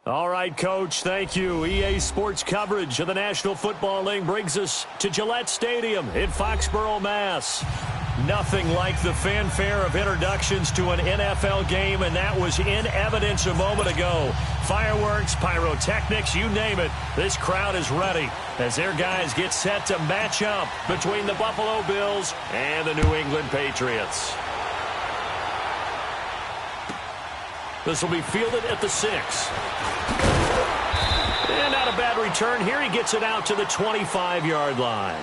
All right, Coach, thank you. EA Sports coverage of the National Football League brings us to Gillette Stadium in Foxborough, Mass. Nothing like the fanfare of introductions to an NFL game, and that was in evidence a moment ago. Fireworks, pyrotechnics, you name it. This crowd is ready as their guys get set to match up between the Buffalo Bills and the New England Patriots. This will be fielded at the 6. And not a bad return here. He gets it out to the 25-yard line.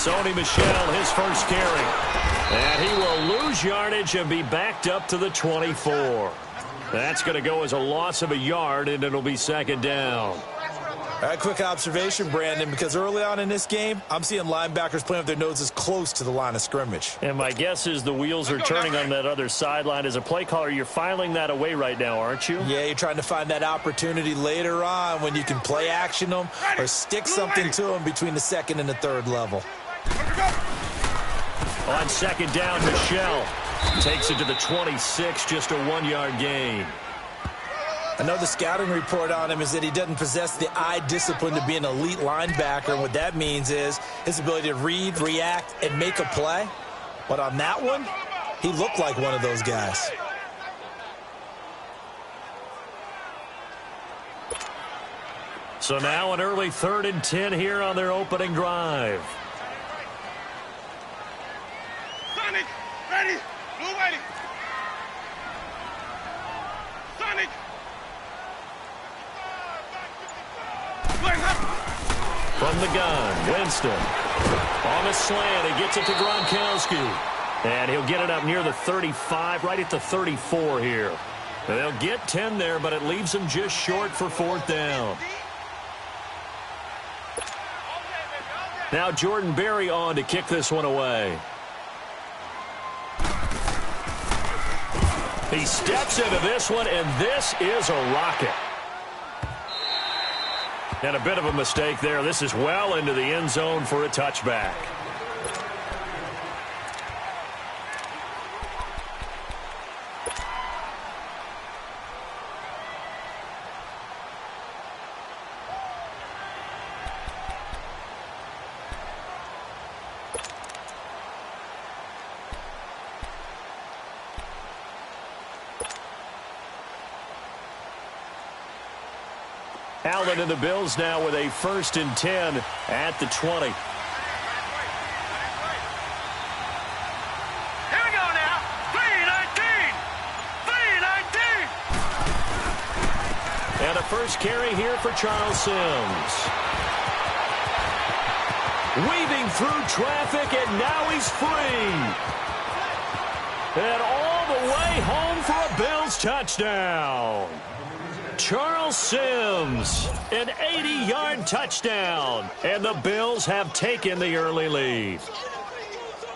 Sony Michel, his first carry. And he will lose yardage and be backed up to the 24. That's going to go as a loss of a yard, and it'll be second down. All right, quick observation, Brandon, because early on in this game, I'm seeing linebackers playing with their noses close to the line of scrimmage. And my guess is the wheels are turning on that other sideline. As a play caller, you're filing that away right now, aren't you? Yeah, you're trying to find that opportunity later on when you can play action them or stick something to them between the second and the third level. On second down, Michel takes it to the 26, just a 1-yard gain. I know the scouting report on him is that he doesn't possess the eye discipline to be an elite linebacker. And what that means is his ability to read, react, and make a play. But on that one, he looked like one of those guys. So now an early 3rd and 10 here on their opening drive. Sonic, ready, blue ready. Sonic. From the gun, Winston. On the slant, he gets it to Gronkowski. And he'll get it up near the 35, right at the 34 here. They'll get 10 there, but it leaves them just short for 4th down. Now Jordan Berry on to kick this one away. He steps into this one, and this is a rocket. And a bit of a mistake there. This is well into the end zone for a touchback. Allen and the Bills now with a 1st and 10 at the 20. Here we go now. 3-19. 3-19. And a first carry here for Charles Sims. Weaving through traffic, and now he's free. And all the way home for a Bills touchdown. Charles Sims, an 80-yard touchdown. And the Bills have taken the early lead.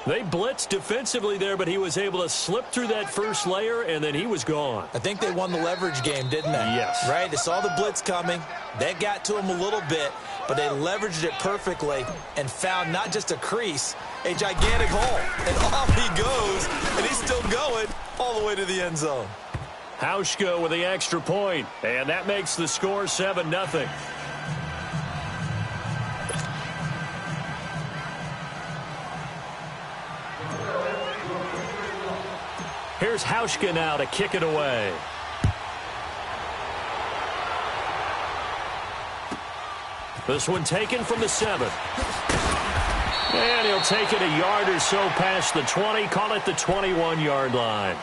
They blitzed defensively there, but he was able to slip through that first layer, and then he was gone. I think they won the leverage game, didn't they? Yes. Right? They saw the blitz coming. That got to him a little bit, but they leveraged it perfectly and found not just a crease, a gigantic hole. And off he goes, and he's still going all the way to the end zone. Hauschka with the extra point, and that makes the score 7-0. Here's Hauschka now to kick it away. This one taken from the 7. And he'll take it a yard or so past the 20, call it the 21-yard line.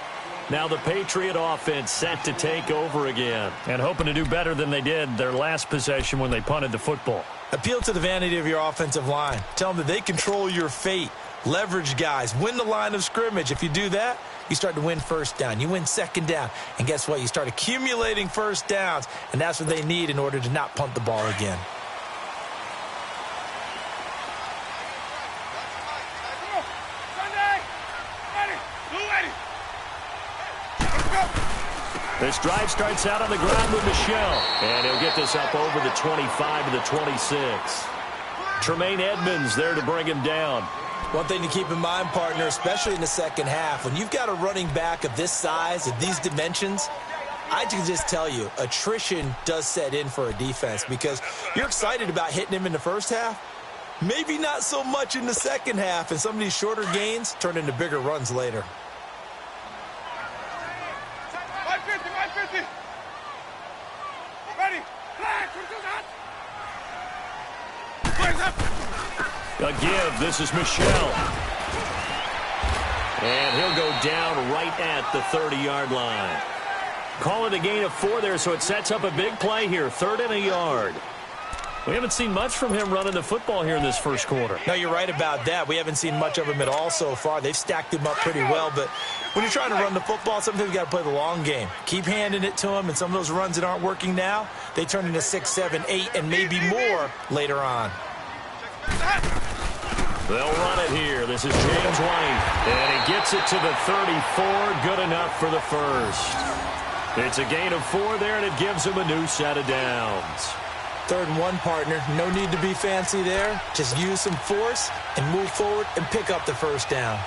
Now the Patriot offense set to take over again and hoping to do better than they did their last possession when they punted the football. Appeal to the vanity of your offensive line. Tell them that they control your fate. Leverage guys. Win the line of scrimmage. If you do that, you start to win first down. You win second down. And guess what? You start accumulating first downs, and that's what they need in order to not punt the ball again. This drive starts out on the ground with Michel, and he'll get this up over the 25 to the 26. Tremaine Edmonds there to bring him down. One thing to keep in mind, partner, especially in the second half, when you've got a running back of this size, of these dimensions, I can just tell you, attrition does set in for a defense because you're excited about hitting him in the first half. Maybe not so much in the second half, and some of these shorter gains turn into bigger runs later. 150. Ready. A give. This is Michel. And he'll go down right at the 30-yard line. Call it a gain of 4 there, so it sets up a big play here. 3rd and a yard. We haven't seen much from him running the football here in this first quarter. No, you're right about that. We haven't seen much of him at all so far. They've stacked him up pretty well, but when you're trying to run the football, sometimes you got to play the long game. Keep handing it to him, and some of those runs that aren't working now, they turn into 6, 7, 8, and maybe more later on. They'll run it here. This is James White, and he gets it to the 34. Good enough for the first. It's a gain of 4 there, and it gives him a new set of downs. 3rd and 1, partner. No need to be fancy there. Just use some force and move forward and pick up the first down.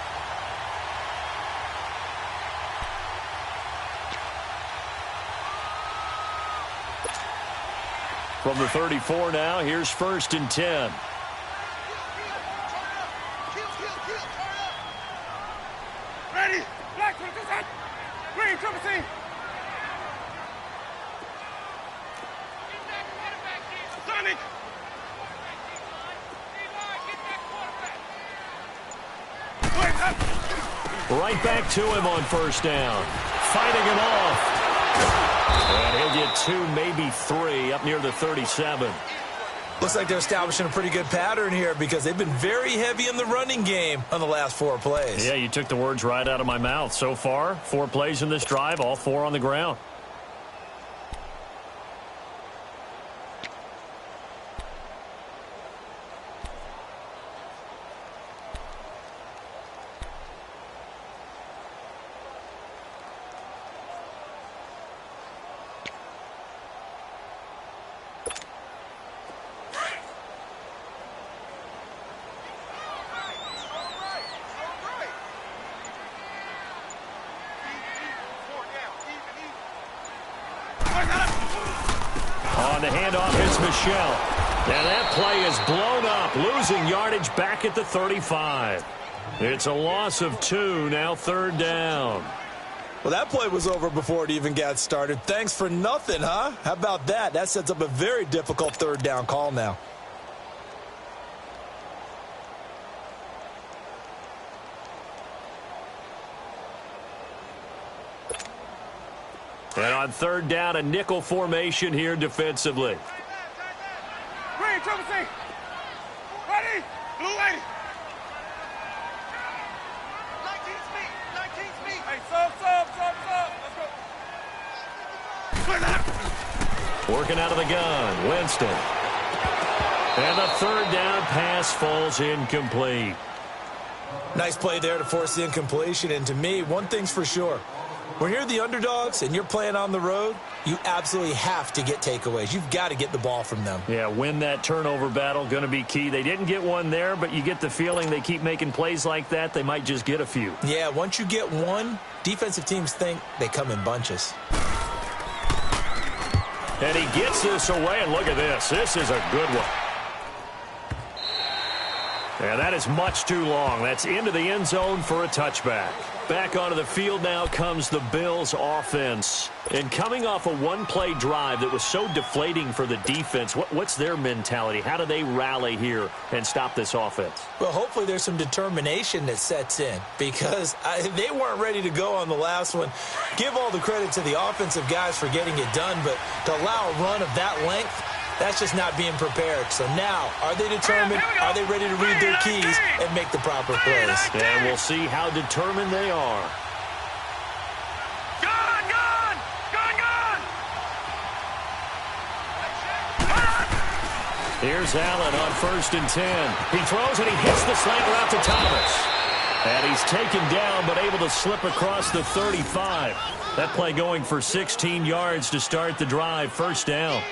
From the 34 now, here's 1st and 10. Ready. Black to the side. Green, triple C. Sonic. Right back to him on 1st down. Fighting him off. And he'll get 2, maybe 3 up near the 37. Looks like they're establishing a pretty good pattern here because they've been very heavy in the running game on the last 4 plays. Yeah, you took the words right out of my mouth. So far, 4 plays in this drive, all 4 on the ground. On the handoff, it's Michel. And that play is blown up, losing yardage back at the 35. It's a loss of 2, now 3rd down. Well, that play was over before it even got started. Thanks for nothing, huh? How about that? That sets up a very difficult third down call now. And on third down, a nickel formation here defensively. Green, triple C. Ready? Blue 80. 19's me. 19's me. Hey, sub. Let's go. Working out of the gun, Winston. And the third down pass falls incomplete. Nice play there to force the incompletion. And to me, one thing's for sure. When you're the underdogs and you're playing on the road, you absolutely have to get takeaways. You've got to get the ball from them. Yeah, win that turnover battle, going to be key. They didn't get one there, but you get the feeling they keep making plays like that, they might just get a few. Yeah, once you get one, defensive teams think they come in bunches. And he gets this away, and look at this. This is a good one. And that is much too long. That's into the end zone for a touchback. Back onto the field now comes the Bills offense. And coming off a one-play drive that was so deflating for the defense, what's their mentality? How do they rally here and stop this offense? Well, hopefully there's some determination that sets in because they weren't ready to go on the last one. Give all the credit to the offensive guys for getting it done, but to allow a run of that length, that's just not being prepared. So now, are they determined? Are they ready to read their keys and make the proper plays? And we'll see how determined they are. Gone! Here's Allen on 1st and 10. He throws and he hits the slant route to Thomas. And he's taken down but able to slip across the 35. That play going for 16 yards to start the drive. First down.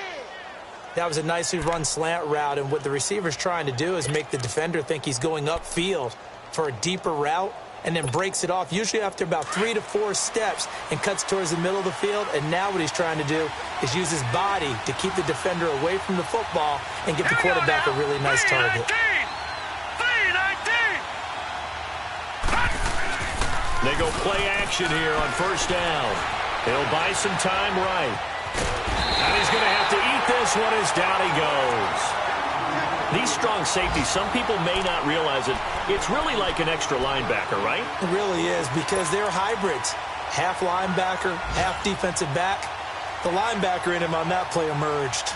That was a nicely run slant route, and what the receiver's trying to do is make the defender think he's going upfield for a deeper route and then breaks it off, usually after about 3 to 4 steps, and cuts towards the middle of the field. And now what he's trying to do is use his body to keep the defender away from the football and give the quarterback a really nice target. They go play action here on first down. He'll buy some time right. And he's going to have to eat this one as down he goes. These strong safeties, some people may not realize it. It's really like an extra linebacker, right? It really is, because they're hybrids. Half linebacker, half defensive back. The linebacker in him on that play emerged.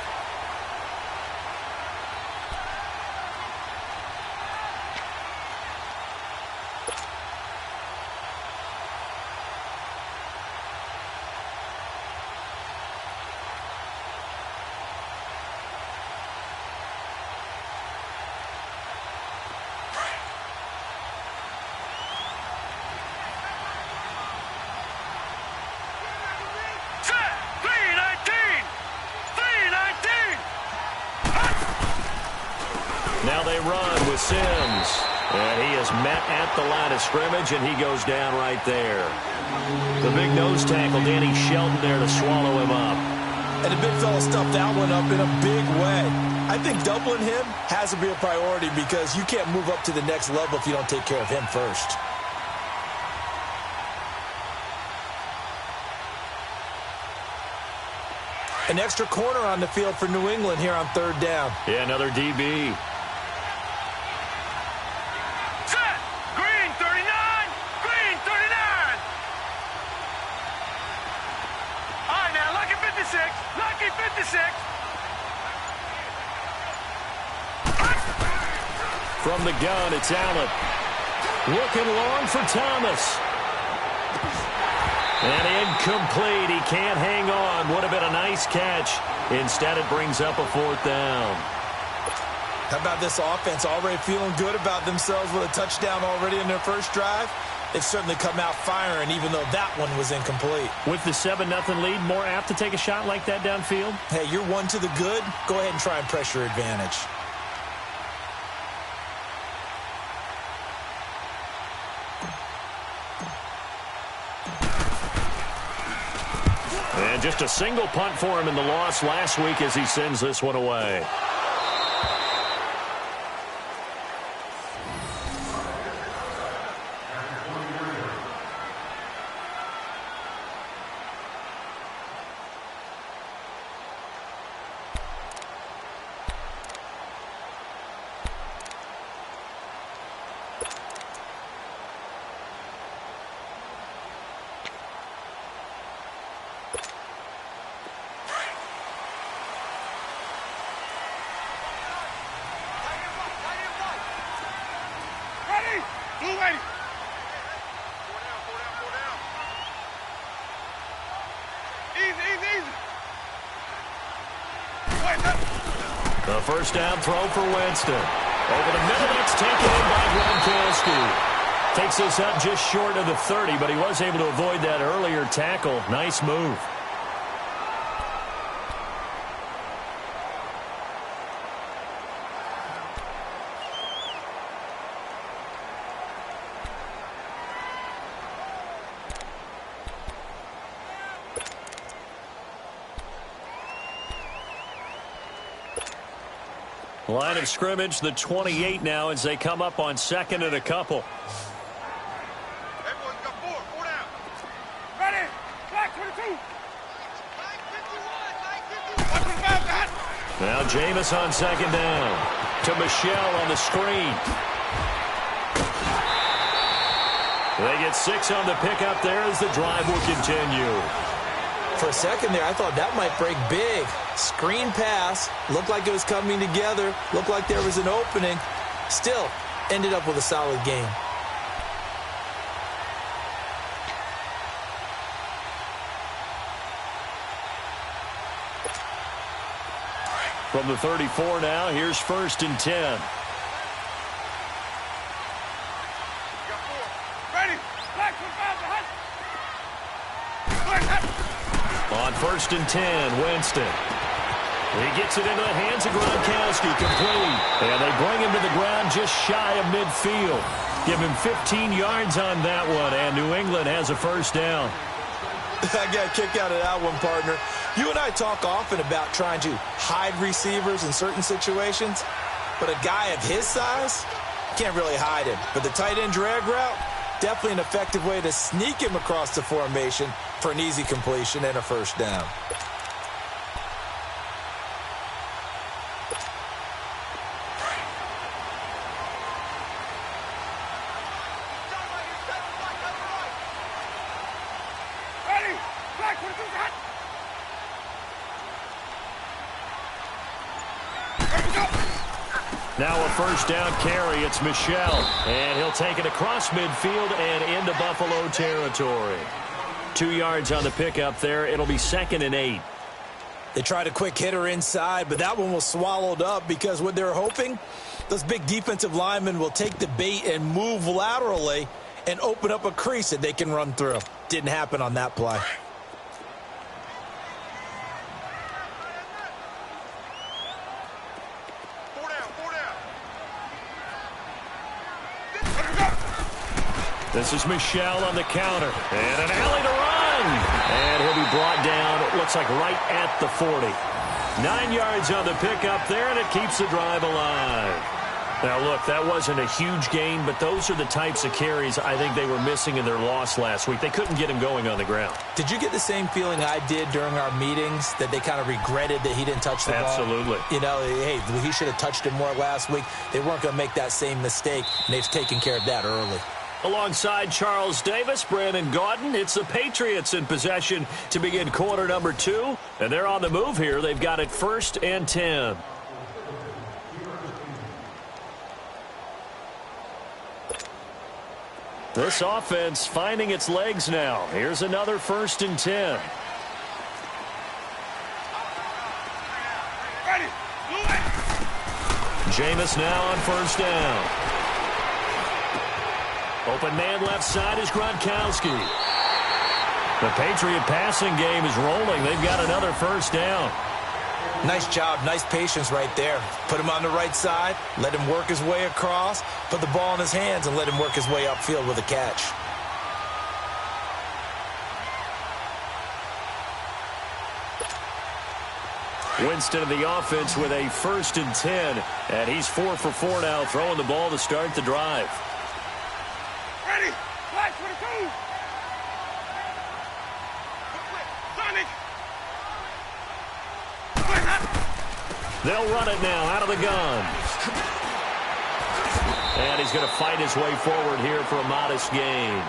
Now they run with Sims. And he is met at the line of scrimmage, and he goes down right there. The big nose tackle, Danny Shelton, there to swallow him up. And the big fella stuffed that one up in a big way. I think doubling him has to be a priority because you can't move up to the next level if you don't take care of him first. An extra corner on the field for New England here on third down. Yeah, another DB. Set! Green 39! Green 39! All right, now, lucky 56. Lucky 56. From the gun, it's Allen. Looking long for Thomas. And incomplete. He can't hang on. Would have been a nice catch. Instead, it brings up a fourth down. How about this offense already feeling good about themselves with a touchdown already in their first drive? They've certainly come out firing, even though that one was incomplete. With the 7-0 lead, more apt to take a shot like that downfield? Hey, you're one to the good. Go ahead and try and press your advantage. And just a single punt for him in the loss last week as he sends this one away. The first down throw for Winston. Over the middle, it's taken in by Gronkowski. Takes us up just short of the 30, but he was able to avoid that earlier tackle. Nice move. Line of scrimmage, the 28 now as they come up on second and a couple. Everyone's got four down. Ready, black 22. Now Jameis on second down. To Michelle on the screen. They get 6 on the pickup there as the drive will continue. For a second there, I thought that might break big. Screen pass. Looked like it was coming together. Looked like there was an opening. Still, ended up with a solid game. From the 34 now, here's 1st and 10. Got four. Ready, black 25. On 1st and 10, Winston. He gets it into the hands of Gronkowski, complete. And they bring him to the ground just shy of midfield. Give him 15 yards on that one, and New England has a first down. I got a kick out of that one, partner. You and I talk often about trying to hide receivers in certain situations, but a guy of his size, can't really hide him. But the tight end drag route, definitely an effective way to sneak him across the formation for an easy completion and a first down. Ready, black 22. Now a first down carry. It's Michelle. And he'll take it across midfield and into Buffalo territory. 2 yards on the pickup there. It'll be 2nd and 8. They tried a quick hitter inside, but that one was swallowed up because what they're hoping, those big defensive linemen will take the bait and move laterally and open up a crease that they can run through. Didn't happen on that play. This is Michelle on the counter. And an alley to run. And he'll be brought down, it looks like right at the 40. 9 yards on the pickup there, and it keeps the drive alive. Now, look, that wasn't a huge gain, but those are the types of carries I think they were missing in their loss last week. They couldn't get him going on the ground. Did you get the same feeling I did during our meetings, that they kind of regretted that he didn't touch the ball? Absolutely. You know, hey, he should have touched it more last week. They weren't going to make that same mistake, and they've taken care of that early. Alongside Charles Davis, Brandon Gaudin, it's the Patriots in possession to begin quarter number 2. And they're on the move here. They've got it 1st and 10. This offense finding its legs now. Here's another 1st and 10. Ready, Jameis now on 1st down. Open man left side is Gronkowski. The Patriot passing game is rolling. They've got another first down. Nice job. Nice patience right there. Put him on the right side. Let him work his way across. Put the ball in his hands and let him work his way upfield with a catch. Winston of the offense with a 1st and 10. And he's 4 for 4 now, throwing the ball to start the drive. ready, black 22. Sonic. They'll run it now out of the gun. And he's going to fight his way forward here for a modest gain.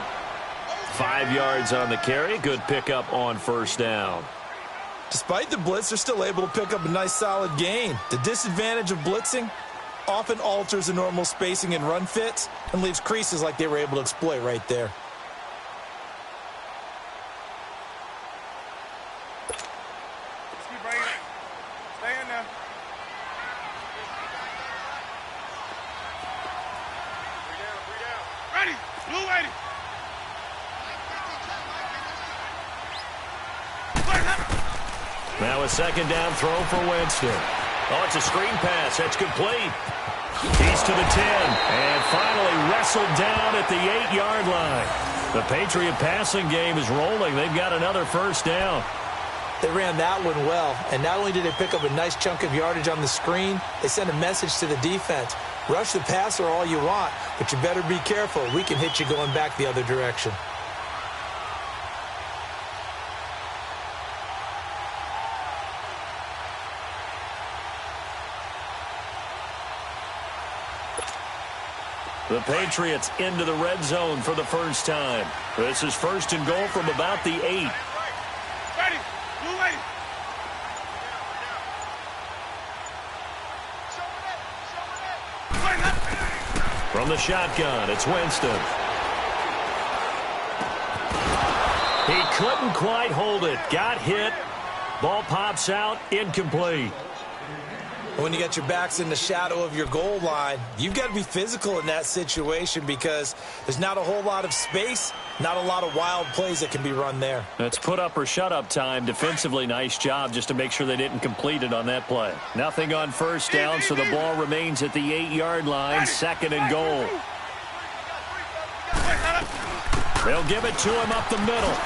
5 yards on the carry. Good pickup on 1st down. Despite the blitz, they're still able to pick up a nice solid gain. The disadvantage of blitzing often alters the normal spacing and run fits and leaves creases like they were able to exploit right there. Let's keep bringing it. Stay in there. Now a second down throw for Winston. Oh, it's a screen pass. That's complete. He's to the 10 and finally wrestled down at the 8-yard line. The Patriot passing game is rolling. They've got another first down. They ran that one well, and not only did they pick up a nice chunk of yardage on the screen, they sent a message to the defense. Rush the passer all you want, but you better be careful. We can hit you going back the other direction. The Patriots into the red zone for the first time. This is first and goal from about the 8. Ready. Blue lady. From the shotgun, it's Winston. He couldn't quite hold it. Got hit. Ball pops out. Incomplete. When you got your backs in the shadow of your goal line, you've got to be physical in that situation because there's not a whole lot of space, not a lot of wild plays that can be run there. That's put up or shut up time. Defensively, nice job just to make sure they didn't complete it on that play. Nothing on first down, so the ball remains at the 8-yard line, second and goal. They'll give it to him up the middle.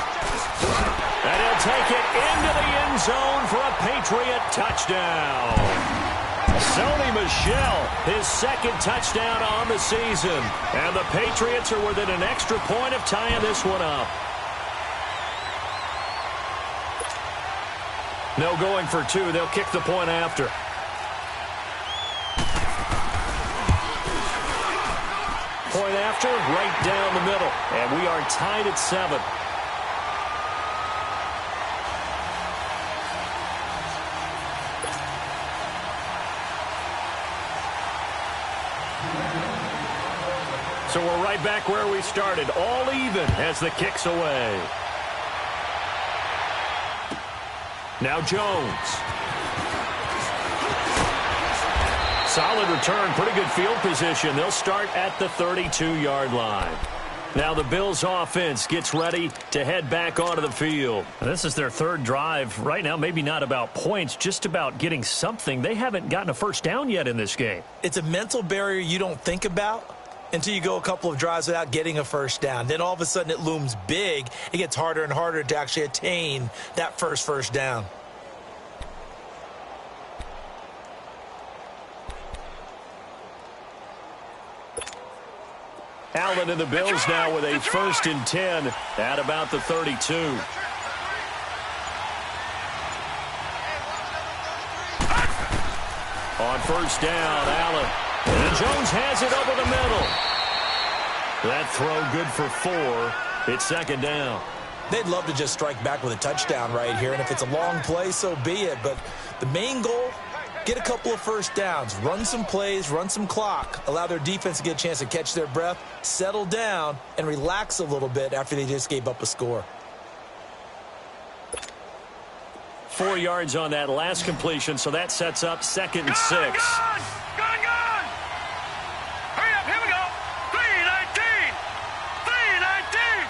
And he'll take it into the end zone for a Patriot touchdown. Sony Michel, his second touchdown on the season. And the Patriots are within an extra point of tying this one up. No going for two. They'll kick the point after. Point after, right down the middle. And we are tied at 7. So we're right back where we started, all even as the kick's away. Now Jones. Solid return, pretty good field position. They'll start at the 32-yard line. Now the Bills offense gets ready to head back onto the field. This is their third drive. Right now, maybe not about points, just about getting something. They haven't gotten a first down yet in this game. It's a mental barrier you don't think about until you go a couple of drives without getting a first down. Then all of a sudden it looms big. It gets harder and harder to actually attain that first down. Allen and the Bills now with a 1st and 10 at about the 32. On first down, Allen. And Jones has it over the middle. That throw good for 4. It's second down. They'd love to just strike back with a touchdown right here, and if it's a long play, so be it. But the main goal, get a couple of first downs, run some plays, run some clock, allow their defense to get a chance to catch their breath, settle down, and relax a little bit after they just gave up a score. 4 yards on that last completion, so that sets up 2nd and 6. Gone! Hurry up, here we go! 3:19! 3:19!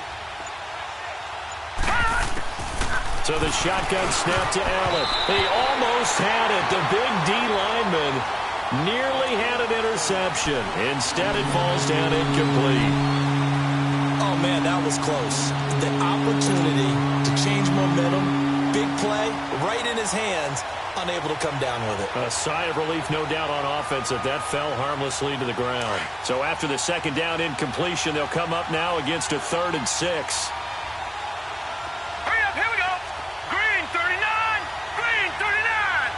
So the shotgun snap to Allen. He almost had it. The big D lineman nearly had an interception. Instead, it falls down incomplete. Oh, man, that was close. The opportunity to change momentum, big play, right in his hands, unable to come down with it. A sigh of relief, no doubt, on offense that fell harmlessly to the ground. So after the second down incompletion, they'll come up now against a 3rd and 6. Hurry up, here we go! Green 39! Green 39!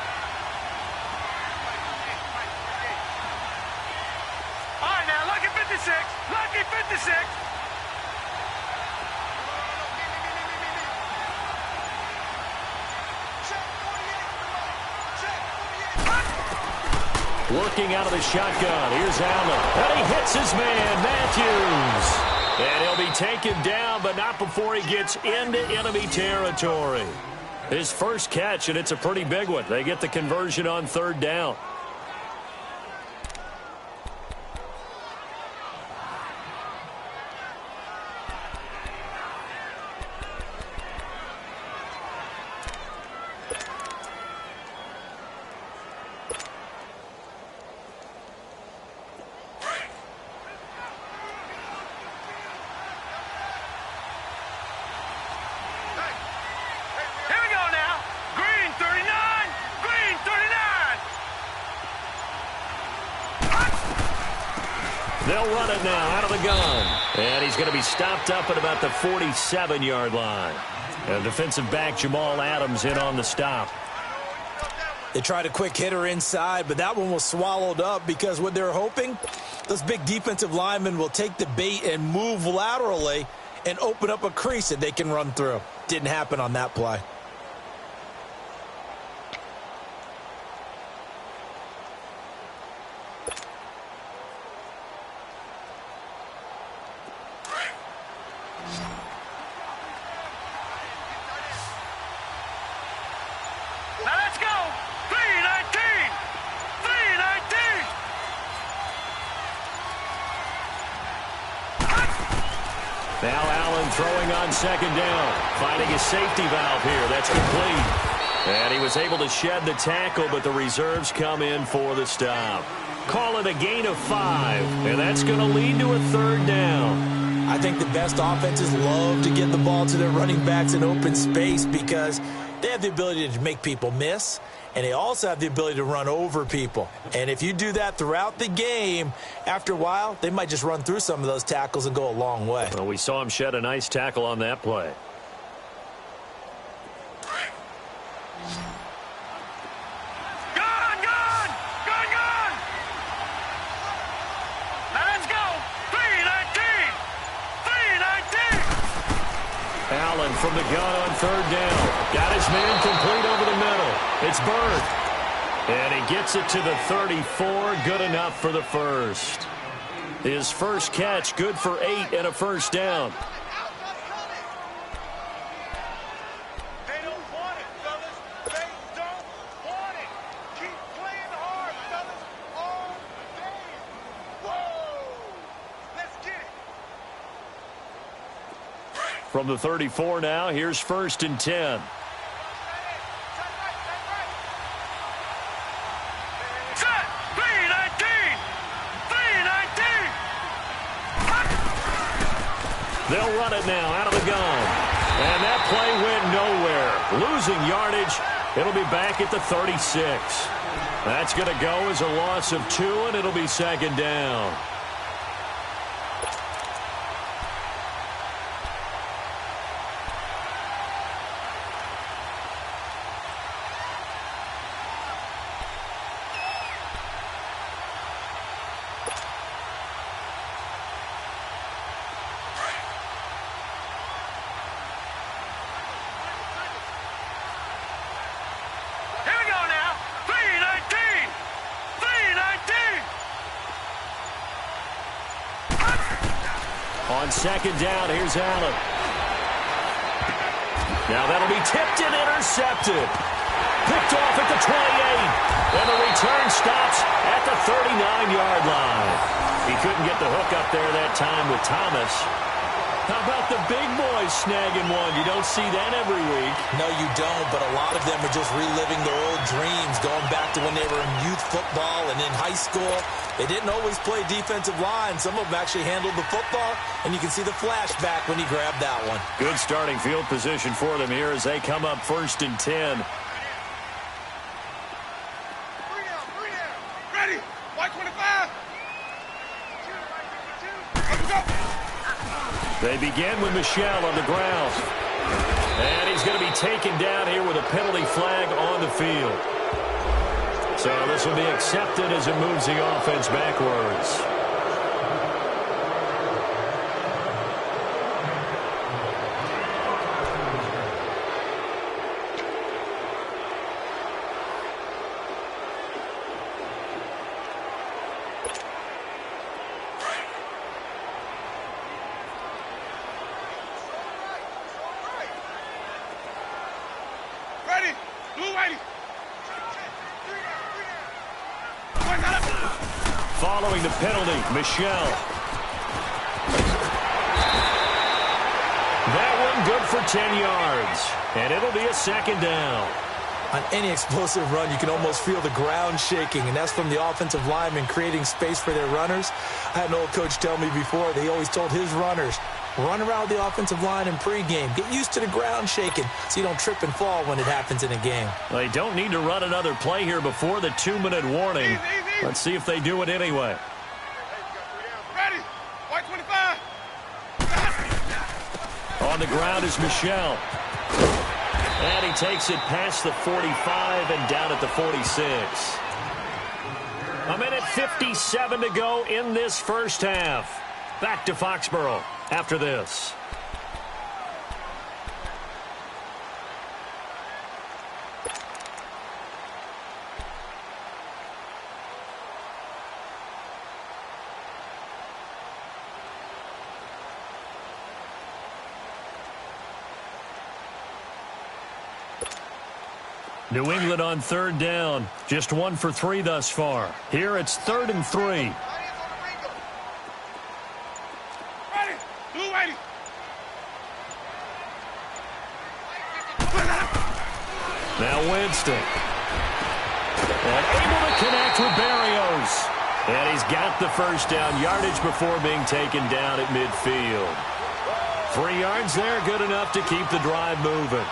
All right, now, lucky 56! Lucky 56! Working out of the shotgun. Here's Allen. And he hits his man, Matthews. And he'll be taken down, but not before he gets into enemy territory. His first catch, and it's a pretty big one. They get the conversion on 3rd down. They'll run it now out of the gun. And he's going to be stopped up at about the 47-yard line. And defensive back Jamal Adams in on the stop. They tried a quick hitter inside, but that one was swallowed up because what they're hoping, those big defensive linemen will take the bait and move laterally and open up a crease that they can run through. Didn't happen on that play. Now Allen throwing on second down. Finding his safety valve here. That's complete. And he was able to shed the tackle, but the reserves come in for the stop. Call it a gain of 5, and that's going to lead to a third down. I think the best offenses love to get the ball to their running backs in open space because they have the ability to make people miss, and they also have the ability to run over people. And if you do that throughout the game, after a while, they might just run through some of those tackles and go a long way. Well, we saw him shed a nice tackle on that play. Allen from the gun on third down. Got his man complete over the middle. It's Bird. And he gets it to the 34. Good enough for the first. His first catch, good for 8 and a first down. They don't want it, fellas. They don't want it. Keep playing hard, fellas. All day. Whoa! Let's get it. From the 34 now, here's 1st and 10. They'll run it now out of the gun. And that play went nowhere. Losing yardage. It'll be back at the 36. That's going to go as a loss of 2, and it'll be second down. On second down, here's Allen. Now that'll be tipped and intercepted. Picked off at the 28. And the return stops at the 39-yard line. He couldn't get the hook up there that time with Thomas. How about the big boys snagging one? You don't see that every week. No, you don't, but a lot of them are just reliving their old dreams, going back to when they were in youth football and in high school. They didn't always play defensive line. Some of them actually handled the football, and you can see the flashback when he grabbed that one. Good starting field position for them here as they come up 1st and 10. Ready? White 25. Let's go. They begin with Michel on the ground. And he's going to be taken down here with a penalty flag on the field. So this will be accepted as it moves the offense backwards. Ready? Blue whitey. Following the penalty, Michel. That one good for 10 yards. And it'll be a second down. On any explosive run, you can almost feel the ground shaking, and that's from the offensive linemen creating space for their runners. I had an old coach tell me before, they always told his runners, run around the offensive line in pregame. Get used to the ground shaking so you don't trip and fall when it happens in a game. They don't need to run another play here before the 2-minute warning. Let's see if they do it anyway. On the ground is Michel. And he takes it past the 45 and down at the 46. A minute 57 to go in this first half. Back to Foxborough after this. New England on third down. Just 1 for 3 thus far. Here it's 3rd and 3. Ready. Blue ready. Now Winston. And able to connect with Barrios. And he's got the first down yardage before being taken down at midfield. 3 yards there, good enough to keep the drive moving.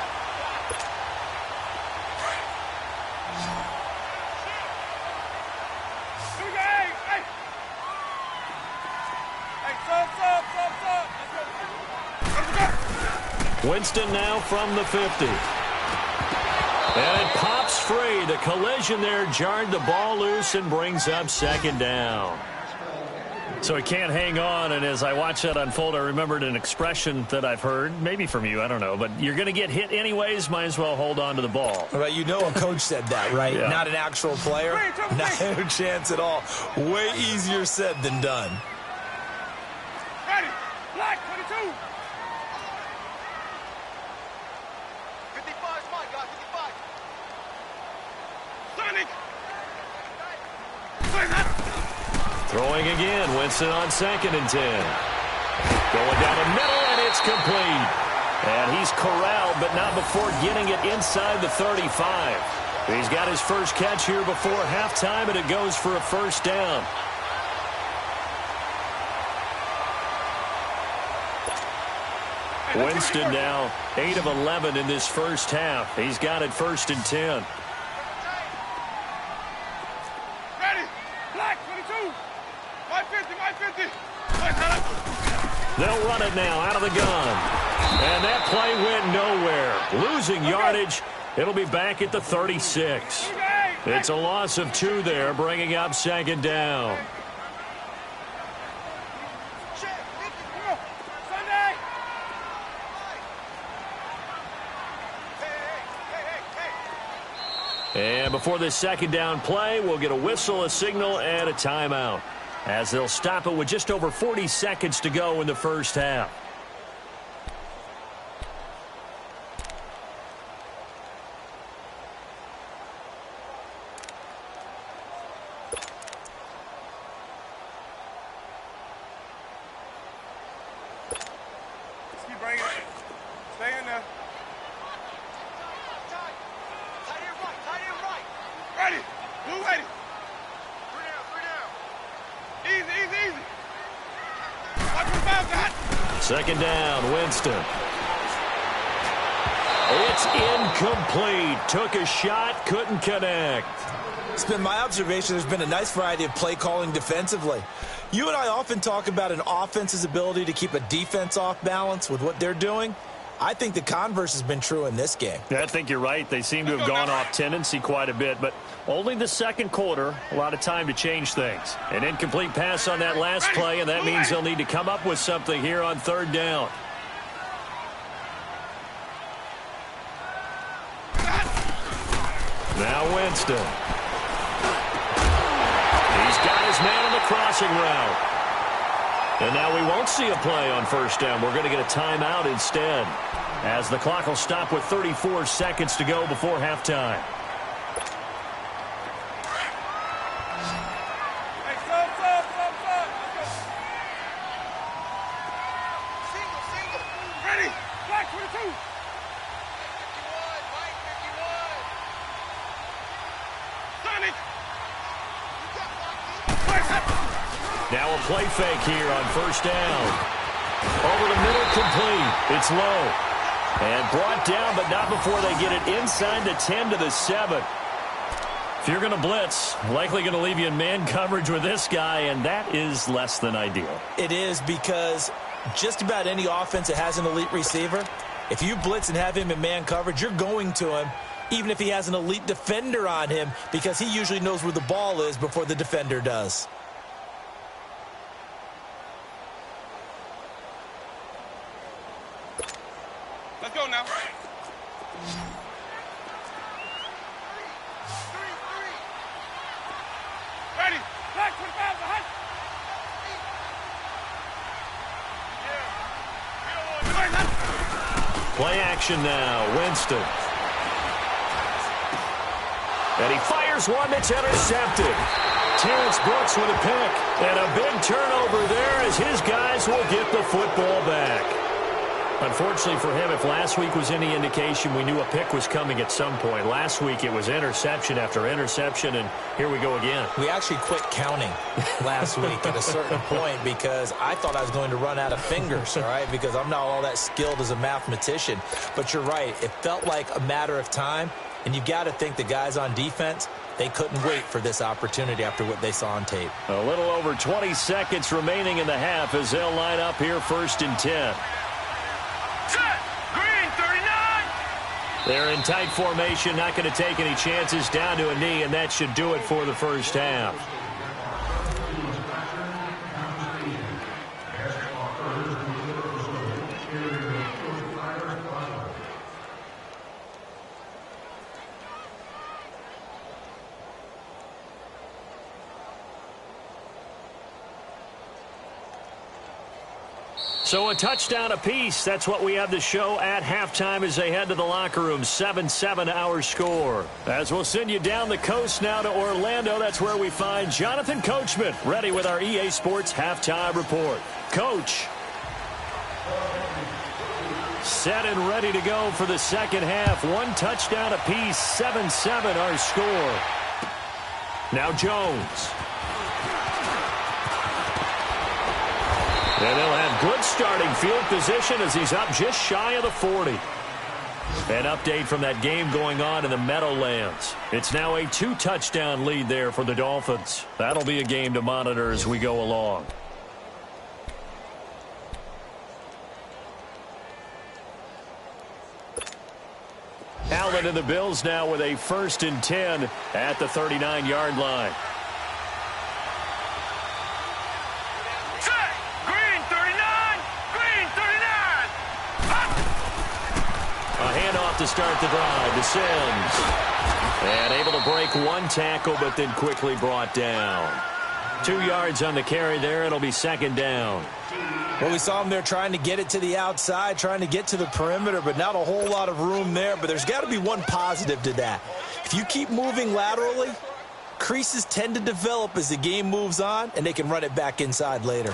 Winston now from the 50. And it pops free. The collision there jarred the ball loose and brings up 2nd down. So he can't hang on, and as I watch that unfold, I remembered an expression that I've heard, maybe from you, I don't know, but you're going to get hit anyways, might as well hold on to the ball. Well, you know a coach said that, right? Yeah. Not an actual player. Not a chance at all. Way easier said than done. Ready. Black 22. 55 is mine, guys. 55. Sonic. Throwing again, Winston on 2nd and 10. Going down the middle, and it's complete. And he's corralled, but not before getting it inside the 35. He's got his first catch here before halftime, and it goes for a first down. Winston now 8 of 11 in this first half. He's got it 1st and 10. Ready. Black 22. 550. They'll run it now out of the gun. And that play went nowhere. Losing yardage. It'll be back at the 36. It's a loss of 2 there, bringing up 2nd down. And before this 2nd down play, we'll get a whistle, a signal, and a timeout, as they'll stop it with just over 40 seconds to go in the first half. Let's keep bringing it. Stay in there. Ready. Blue ready. 3 down. Easy. Watch your foul, God. 2nd down, Winston. It's incomplete. Took a shot, couldn't connect. It's been my observation there's been a nice variety of play calling defensively. You and I often talk about an offense's ability to keep a defense off balance with what they're doing. I think the converse has been true in this game. I think you're right. They seem to have gone off tendency quite a bit, but only the 2nd quarter, a lot of time to change things. An incomplete pass on that last play, and that means they'll need to come up with something here on 3rd down. Now Winston. He's got his man on the crossing route. And now we won't see a play on 1st down. We're going to get a timeout instead, as the clock will stop with 34 seconds to go before halftime. Hey, stop. Single. Ready. Black 22. 51. White 51. Sonic. Now a play fake here on 1st down. Over the middle, complete. It's low. And brought down, but not before they get it inside the 10 to the 7. If you're going to blitz, likely going to leave you in man coverage with this guy, and that is less than ideal. It is, because just about any offense that has an elite receiver, if you blitz and have him in man coverage, you're going to him, even if he has an elite defender on him, because he usually knows where the ball is before the defender does. Let's go now. Ready. Back to the foul behind. Play action now. Winston. And he fires one that's intercepted. Terrence Brooks with a pick. And a big turnover there as his guys will get the football back. Unfortunately for him, if last week was any indication, we knew a pick was coming at some point. Last week it was interception after interception, and here we go again. We actually quit counting last week at a certain point because I thought I was going to run out of fingers, all right, because I'm not all that skilled as a mathematician. But you're right. It felt like a matter of time, and you've got to think the guys on defense, they couldn't wait for this opportunity after what they saw on tape. A little over 20 seconds remaining in the half as they'll line up here 1st and 10. Green, 39. They're in tight formation, not going to take any chances, down to a knee, and that should do it for the first half. So a touchdown apiece. That's what we have to show at halftime as they head to the locker room. 7-7 our score. As we'll send you down the coast now to Orlando, that's where we find Jonathan Coachman, ready with our EA Sports halftime report. Coach. Set and ready to go for the second half. One touchdown apiece. 7-7 our score. Now Jones. And they'll have good starting field position as he's up just shy of the 40. An update from that game going on in the Meadowlands. It's now a 2-touchdown lead there for the Dolphins. That'll be a game to monitor as we go along. Allen and the Bills now with a 1st and 10 at the 39-yard line. To start the drive to Sims. And able to break one tackle, but then quickly brought down. 2 yards on the carry there. It'll be 2nd down. Well, we saw him there trying to get it to the outside, trying to get to the perimeter, but not a whole lot of room there. But there's got to be one positive to that. If you keep moving laterally, creases tend to develop as the game moves on, and they can run it back inside later.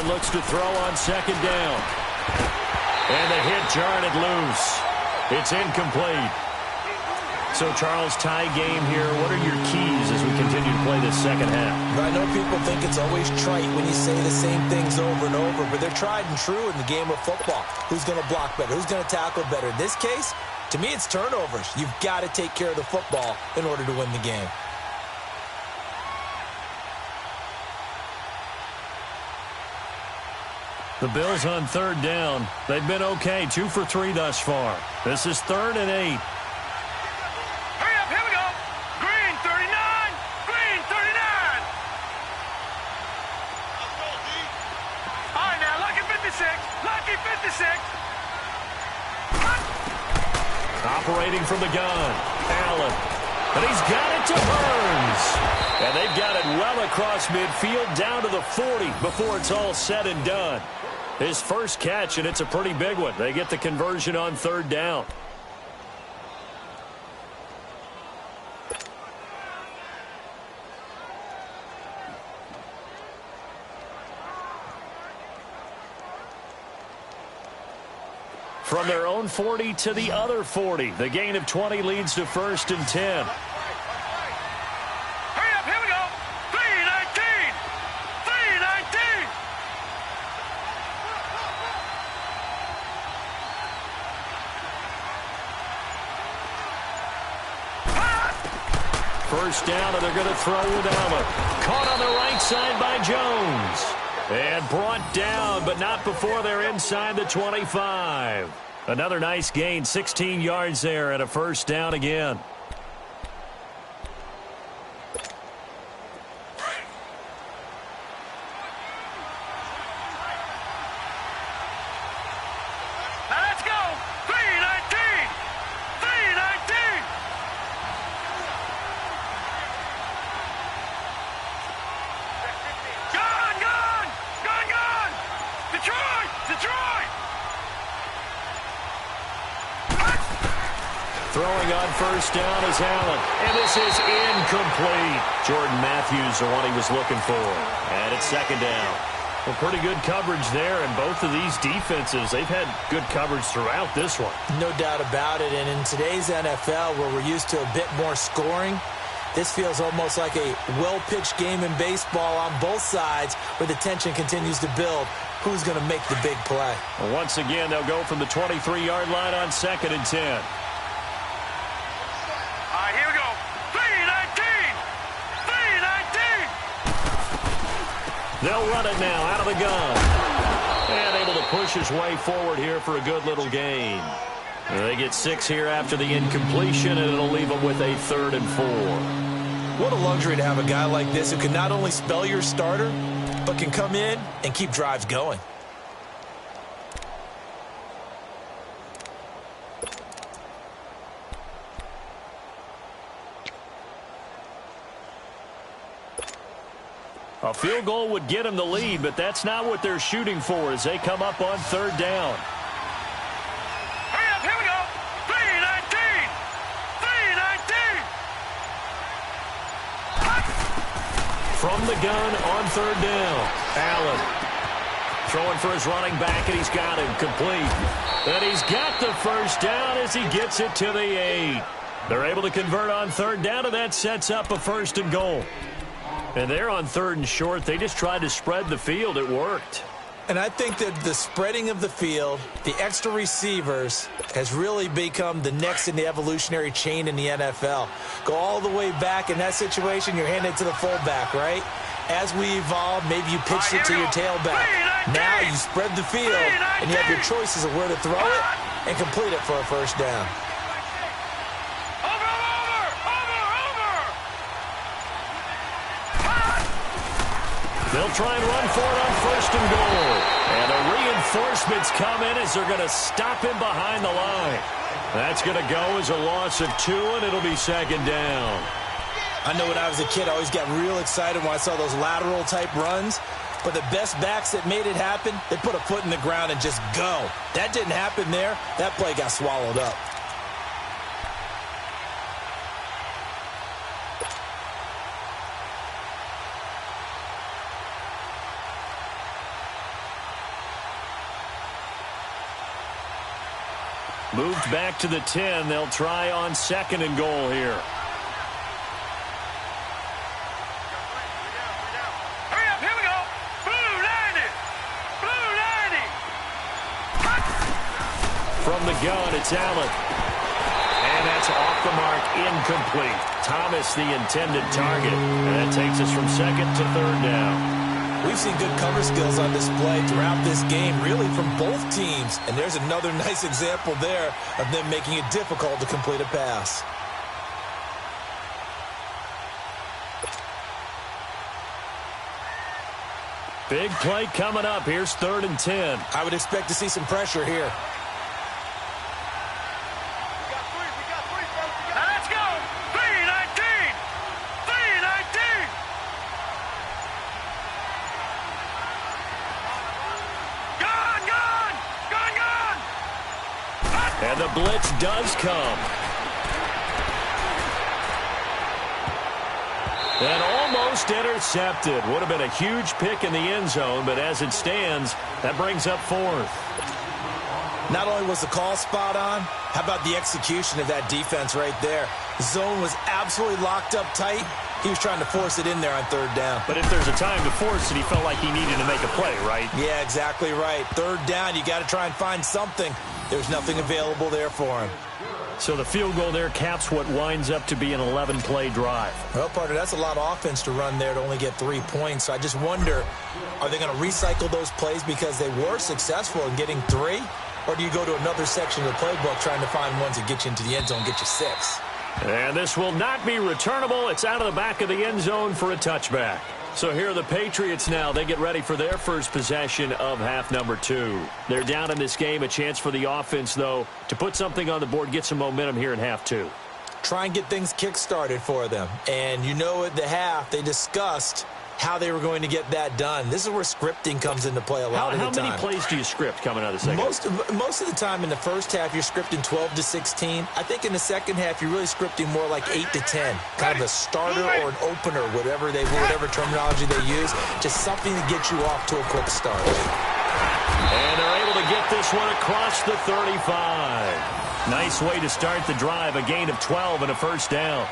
Looks to throw on 2nd down. And the hit jarred it loose. It's incomplete. So, Charles, tie game here. What are your keys as we continue to play this second half? I know people think it's always trite when you say the same things over and over, but they're tried and true in the game of football. Who's going to block better? Who's going to tackle better? In this case, to me, it's turnovers. You've got to take care of the football in order to win the game. The Bills on 3rd down. They've been okay, 2 for 3 thus far. This is 3rd and 8. Hurry up, here we go. Green, 39. Green, 39. Let's go, D. All right, now, lucky 56. Lucky 56. Operating from the gun. Allen. And he's got it to Burns. And they've got it well across midfield down to the 40 before it's all said and done. His first catch, and it's a pretty big one. They get the conversion on 3rd down. From their own 40 to the other 40. The gain of 20 leads to 1st and 10. Hurry up, here we go. 319. 319. first down, and they're going to throw with Allen. Caught on the right side by Jones. And brought down, but not before they're inside the 25. Another nice gain, 16 yards there, and a first down again. Throwing on first down is Allen. And this is incomplete. Jordan Matthews, the one he was looking for. And it's second down. Well, pretty good coverage there. And both of these defenses, they've had good coverage throughout this one. No doubt about it. And in today's NFL, where we're used to a bit more scoring, this feels almost like a well-pitched game in baseball on both sides where the tension continues to build. Who's going to make the big play? Well, once again, they'll go from the 23-yard line on 2nd and 10. Here we go. 3-19. 3-19. They'll run it now out of the gun. And able to push his way forward here for a good little gain. They get 6 here after the incompletion, and it'll leave them with a 3rd and 4. What a luxury to have a guy like this who can not only spell your starter, but can come in and keep drives going. A field goal would get them the lead, but that's not what they're shooting for as they come up on 3rd down. Hurry up, here we go. 3-19. 3-19. From the gun on 3rd down. Allen throwing for his running back, and he's got him complete. And he's got the first down as he gets it to the 8. They're able to convert on 3rd down, and that sets up a 1st and goal. And they're on 3rd and short. They just tried to spread the field. It worked. And I think that the spreading of the field, the extra receivers, has really become the next in the evolutionary chain in the NFL. Go all the way back in that situation, you're handed to the fullback, right? As we evolve, maybe you pitched it to your tailback. Now you spread the field, and you have your choices of where to throw it and complete it for a first down. They'll try and run for it on 1st and goal. And the reinforcements come in as they're going to stop him behind the line. That's going to go as a loss of 2, and it'll be 2nd down. I know when I was a kid, I always got real excited when I saw those lateral-type runs. But the best backs that made it happen, they put a foot in the ground and just go. That didn't happen there. That play got swallowed up. Moved back to the 10. They'll try on 2nd and goal here. Hurry up, here we go. Blue 90. Blue 90. From the gun, it's Allen. And that's off the mark, incomplete. Thomas, the intended target. And that takes us from 2nd to 3rd down. We've seen good cover skills on display throughout this game, really from both teams. And there's another nice example there of them making it difficult to complete a pass. Big play coming up. Here's 3rd and 10. I would expect to see some pressure here. Now let's go. 3-19. 3-19. Gone. And the blitz does come. And almost intercepted. Would have been a huge pick in the end zone, but as it stands, that brings up 4th. Not only was the call spot on, how about the execution of that defense right there? The zone was absolutely locked up tight. He was trying to force it in there on 3rd down. But if there's a time to force it, he felt like he needed to make a play, right? Yeah, exactly right. 3rd down, you got to try and find something. There's nothing available there for him. So the field goal there caps what winds up to be an 11-play drive. Well, partner, that's a lot of offense to run there to only get 3 points. So I just wonder, are they going to recycle those plays because they were successful in getting 3? Or do you go to another section of the playbook trying to find ones that get you into the end zone, get you 6? And this will not be returnable. It's out of the back of the end zone for a touchback. So here are the Patriots now. They get ready for their first possession of half number 2. They're down in this game. A chance for the offense, though, to put something on the board, get some momentum here in half 2. Try and get things kick-started for them. And you know at the half, they discussed how they were going to get that done. This is where scripting comes into play a lot of the time. How many plays do you script coming out of the second half? Most of the time in the first half, you're scripting 12 to 16. I think in the second half, you're really scripting more like 8 to 10. Kind of a starter or an opener, whatever terminology they use. Just something to get you off to a quick start. And they're able to get this one across the 35. Nice way to start the drive. A gain of 12 and a first down.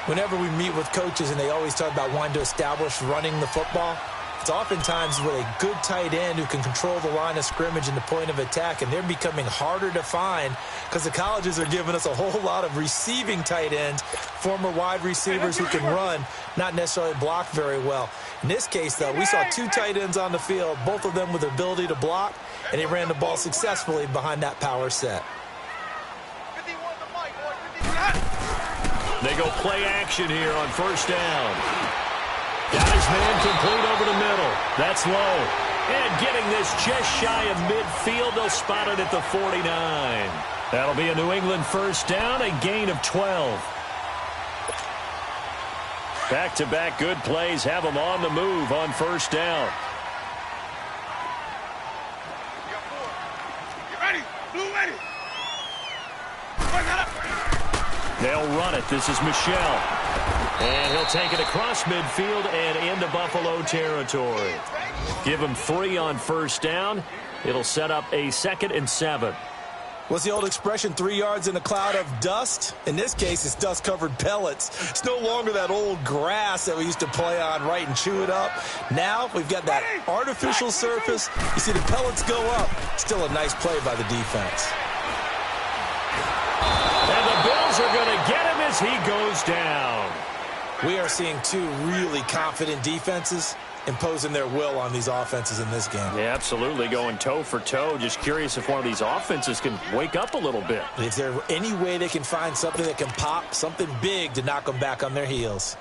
Whenever we meet with coaches and they always talk about wanting to establish running the football, it's oftentimes with a good tight end who can control the line of scrimmage and the point of attack, and they're becoming harder to find because the colleges are giving us a whole lot of receiving tight ends, former wide receivers who can run, not necessarily block very well. In this case, though, we saw 2 tight ends on the field, both of them with the ability to block, and they ran the ball successfully behind that power set. They go play action here on first down. Got his man complete over the middle. That's low. And getting this just shy of midfield. They'll spot it at the 49. That'll be a New England first down, a gain of 12. Back-to-back good plays have them on the move on first down. You ready? Blue ready. They'll run it. This is Michelle. And he'll take it across midfield and into Buffalo territory. Give him 3 on first down. It'll set up a 2nd and 7. What's the old expression, 3 yards in a cloud of dust? In this case, it's dust-covered pellets. It's no longer that old grass that we used to play on, right, and chew it up. Now we've got that artificial surface. You see the pellets go up. Still a nice play by the defense. And the Bills are going to get him as he goes down. We are seeing 2 really confident defenses imposing their will on these offenses in this game. Yeah, absolutely, going toe for toe. Just curious if one of these offenses can wake up a little bit. Is there any way they can find something that can pop, something big to knock them back on their heels?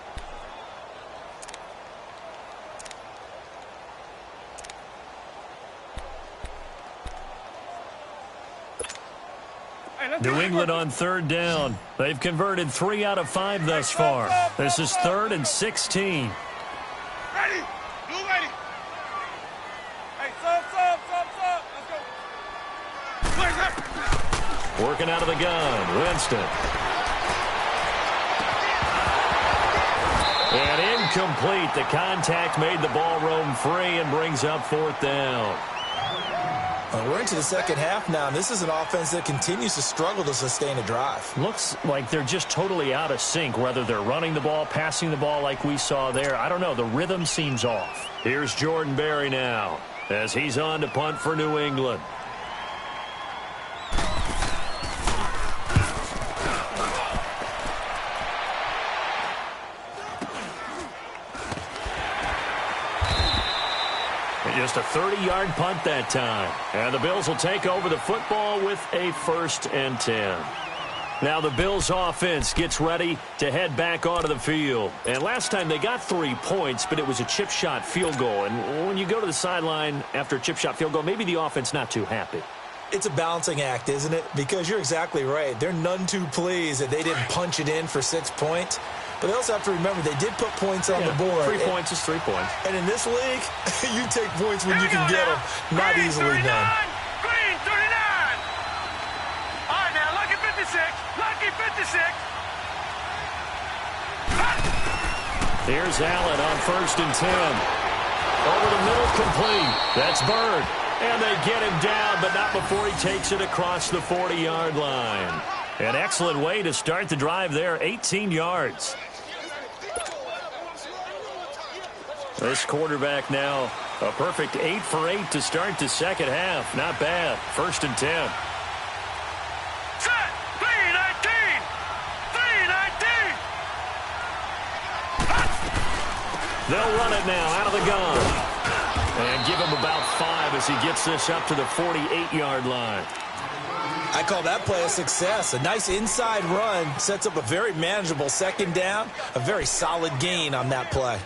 New England on third down. They've converted 3 out of 5 thus far. This is 3rd and 16. Ready? Blue ready. Hey, sub. Let's go. Working out of the gun. Winston. And incomplete. The contact made the ball roam free and brings up 4th down. We're into the second half now, and this is an offense that continues to struggle to sustain a drive. Looks like they're just totally out of sync, whether they're running the ball, passing the ball like we saw there. I don't know. The rhythm seems off. Here's Jordan Berry now as he's on to punt for New England. Just a 30-yard punt that time. And the Bills will take over the football with a 1st and 10. Now the Bills offense gets ready to head back onto the field. And last time they got 3 points, but it was a chip shot field goal. And when you go to the sideline after a chip shot field goal, maybe the offense not too happy. It's a balancing act, isn't it? Because you're exactly right. They're none too pleased that they didn't punch it in for 6 points. But they also have to remember they did put points on the board. 3 points is 3 points. And in this league, you take points when you can get them. Not easily done. Green 39. All right, now, lucky 56. Lucky 56. Here's Allen on 1st and 10. Over the middle, complete. That's Bird. And they get him down, but not before he takes it across the 40-yard line. An excellent way to start the drive there, 18 yards. This quarterback now, a perfect 8 for 8 to start the second half. Not bad. 1st and 10. Set. Green They'll run it now out of the gun. And give him about 5 as he gets this up to the 48-yard line. I call that play a success. A nice inside run sets up a very manageable second down. A very solid gain on that play.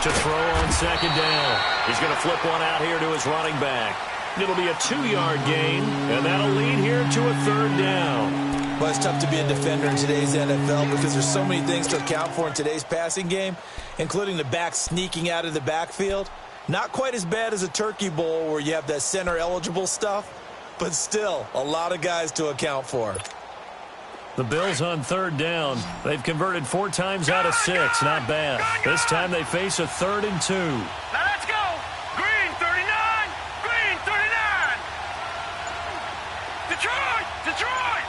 To throw on second down. He's going to flip one out here to his running back. It'll be a 2-yard gain, and that'll lead here to a third down. Well, it's tough to be a defender in today's NFL because there's so many things to account for in today's passing game, including the back sneaking out of the backfield. Not quite as bad as a turkey bowl where you have that center-eligible stuff, but still a lot of guys to account for. The Bills on third down. They've converted 4 times out of 6. Not bad. This time they face a 3rd and 2. Now let's go. Green 39. Green 39. Detroit. Detroit.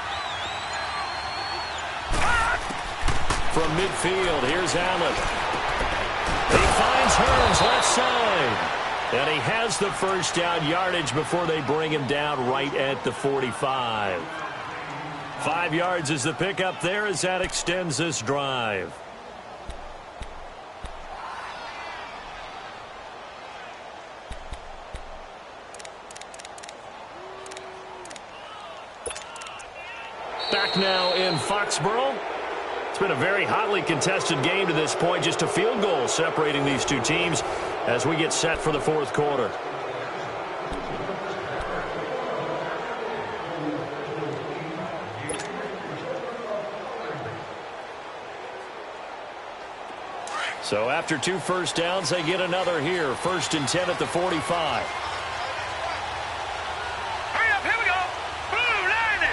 From midfield, here's Allen. He finds Hearns left side. And he has the first down yardage before they bring him down right at the 45. 5 yards is the pickup there as that extends this drive. Back now in Foxborough. It's been a very hotly contested game to this point. Just a field goal separating these two teams as we get set for the fourth quarter. So after 2 first downs, they get another here. 1st and 10 at the 45. Hurry up, here we go. Blue 90.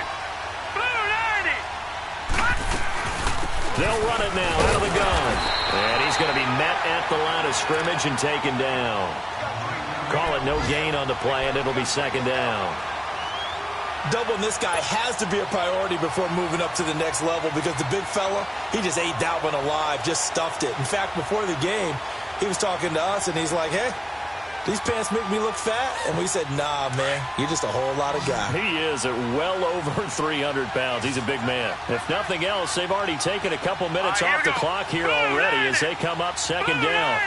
Blue 90. They'll run it now out of the gun. And he's going to be met at the line of scrimmage and taken down. Call it no gain on the play, and it'll be second down. Doubling this guy has to be a priority before moving up to the next level because the big fella, he just ate that one alive, just stuffed it. In fact, before the game, he was talking to us, and he's like, hey, these pants make me look fat? And we said, nah, man, you're just a whole lot of guy. He is at well over 300 pounds. He's a big man. If nothing else, they've already taken a couple minutes off the clock here already as they come up second down.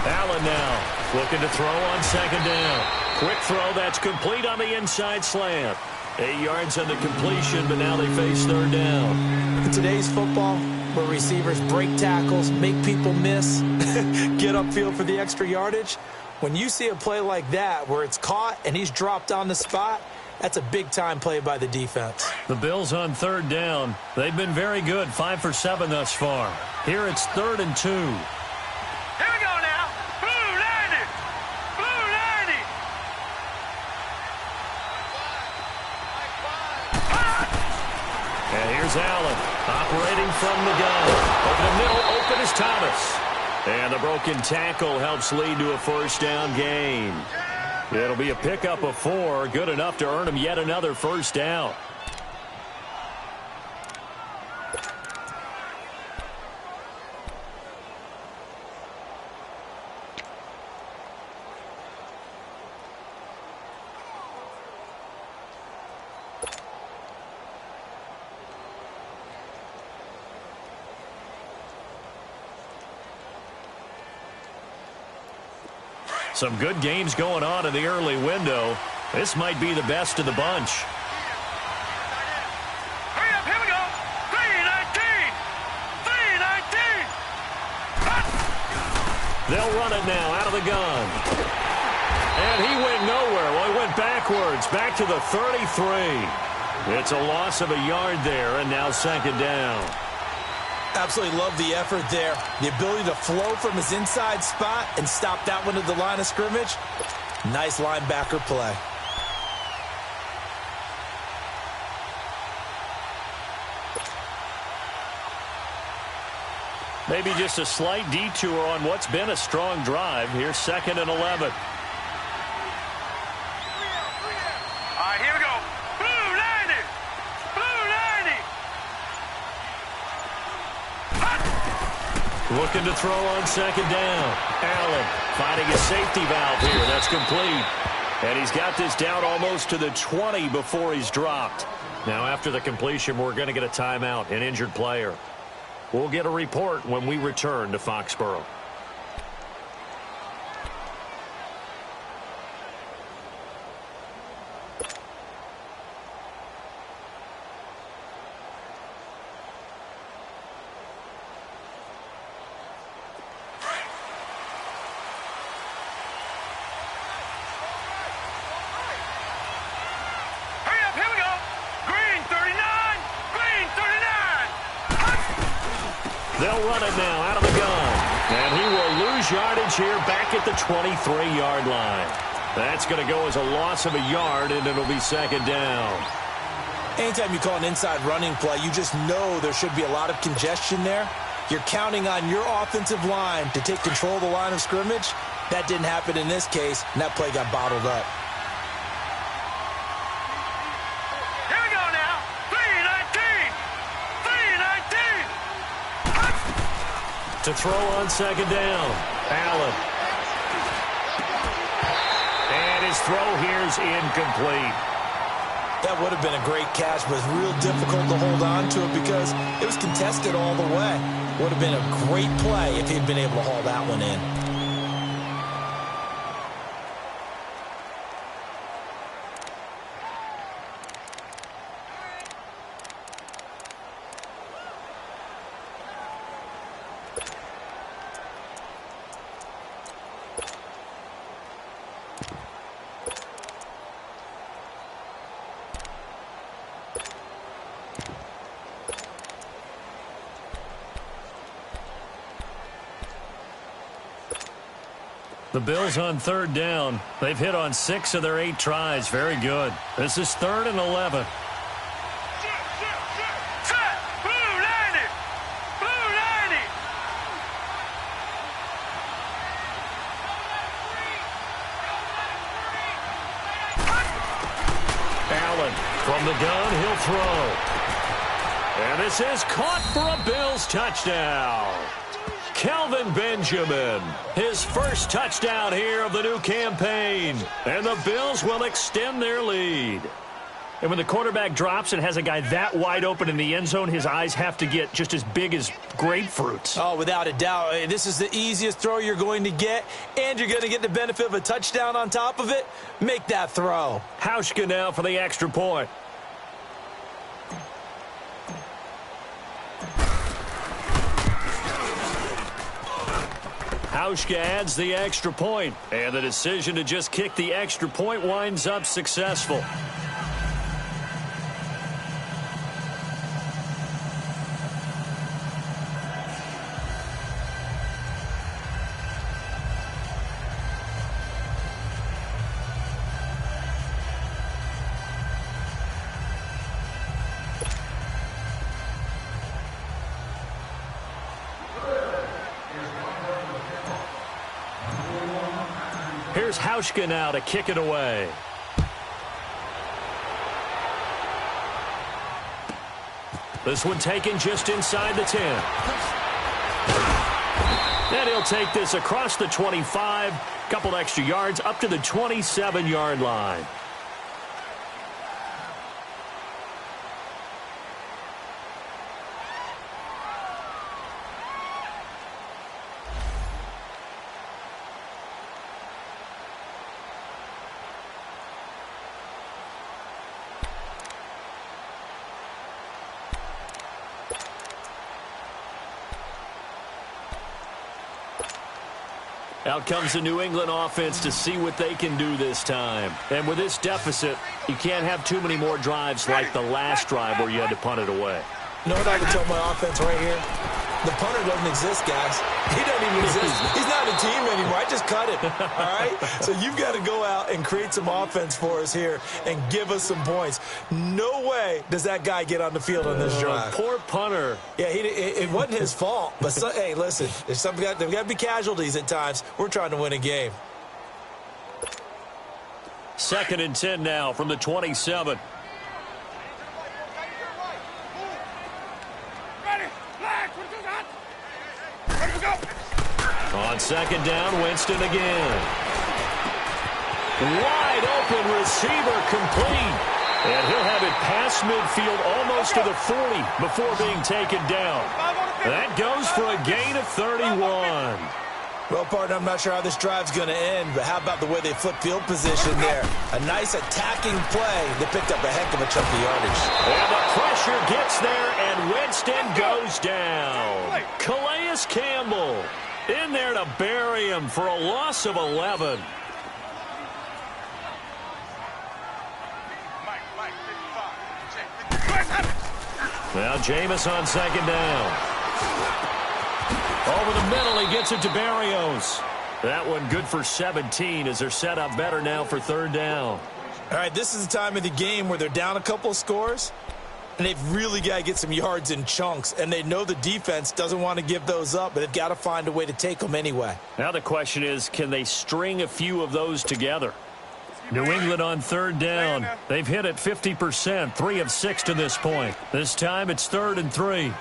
Allen now looking to throw on second down. Quick throw that's complete on the inside slant. 8 yards on the completion, but now they face third down. In today's football, where receivers break tackles, make people miss, get upfield for the extra yardage, when you see a play like that where it's caught and he's dropped on the spot, that's a big-time play by the defense. The Bills on third down. They've been very good, 5 for 7 thus far. Here it's 3rd and 2. Allen operating from the gun. Over the middle, open is Thomas. And the broken tackle helps lead to a first down gain. It'll be a pickup of 4, good enough to earn him yet another first down. Some good games going on in the early window. This might be the best of the bunch. Hurry up, here we go. 319. 319. They'll run it now out of the gun. And he went nowhere. Well, he went backwards, back to the 33. It's a loss of a yard there, and now second down. Absolutely love the effort there. The ability to flow from his inside spot and stop that one at the line of scrimmage. Nice linebacker play. Maybe just a slight detour on what's been a strong drive. Here's 2nd and 11. All right, here we go. Blue 90. Blue 90. Looking to throw on 2nd down. Allen finding a safety valve here. That's complete. And he's got this down almost to the 20 before he's dropped. Now, after the completion, we're going to get a timeout, an injured player. We'll get a report when we return to Foxborough. They'll run it now out of the gun. And he will lose yardage here back at the 23-yard line. That's going to go as a loss of a yard, and it'll be 2nd down. Anytime you call an inside running play, you just know there should be a lot of congestion there. You're counting on your offensive line to take control of the line of scrimmage. That didn't happen in this case, and that play got bottled up. To throw on 2nd down. Allen. And his throw here's incomplete. That would have been a great catch, but it's real difficult to hold on to it because it was contested all the way. Would have been a great play if he'd been able to haul that one in. The Bills on 3rd down. They've hit on 6 of their 8 tries. Very good. This is 3rd and 11. Allen from the gun. He'll throw. And this is caught for a Bills touchdown. Kelvin Benjamin, his first touchdown here of the new campaign. And the Bills will extend their lead. And when the quarterback drops and has a guy that wide open in the end zone, his eyes have to get just as big as grapefruits. Oh, without a doubt. This is the easiest throw you're going to get, and you're going to get the benefit of a touchdown on top of it. Make that throw. Hauschka now for the extra point. Hauschka adds the extra point, and the decision to just kick the extra point winds up successful. Here's Hauschka now to kick it away. This one taken just inside the 10. And he'll take this across the 25. Couple extra yards up to the 27-yard line. Out comes the New England offense to see what they can do this time. And with this deficit, you can't have too many more drives like the last drive where you had to punt it away. You know what I would tell my offense right here? The punter doesn't exist, guys. He doesn't even exist. He's not a team anymore. I just cut it, all right? So you've got to go out and create some offense for us here and give us some points. No way does that guy get on the field on this drive. Poor punter. Yeah, it wasn't his fault. But, hey, listen, there's got to be casualties at times. We're trying to win a game. 2nd and 10 now from the 27. On 2nd down, Winston again. Wide open receiver complete. And he'll have it past midfield almost to the 40 before being taken down. That goes for a gain of 31. Well, partner, I'm not sure how this drive's going to end, but how about the way they flip field position there? A nice attacking play. They picked up a heck of a chunk of yardage. And the pressure gets there, and Winston goes down. Calais Campbell in there to bury him for a loss of 11. Now Jameis on 2nd down. Over the middle, he gets it to Barrios. That one good for 17 as they're set up better now for 3rd down. All right, this is the time of the game where they're down a couple of scores, and they've really got to get some yards in chunks, and they know the defense doesn't want to give those up, but they've got to find a way to take them anyway. Now the question is, can they string a few of those together? New England on 3rd down. They've hit it 50%, 3 of 6 to this point. This time it's 3rd and 3.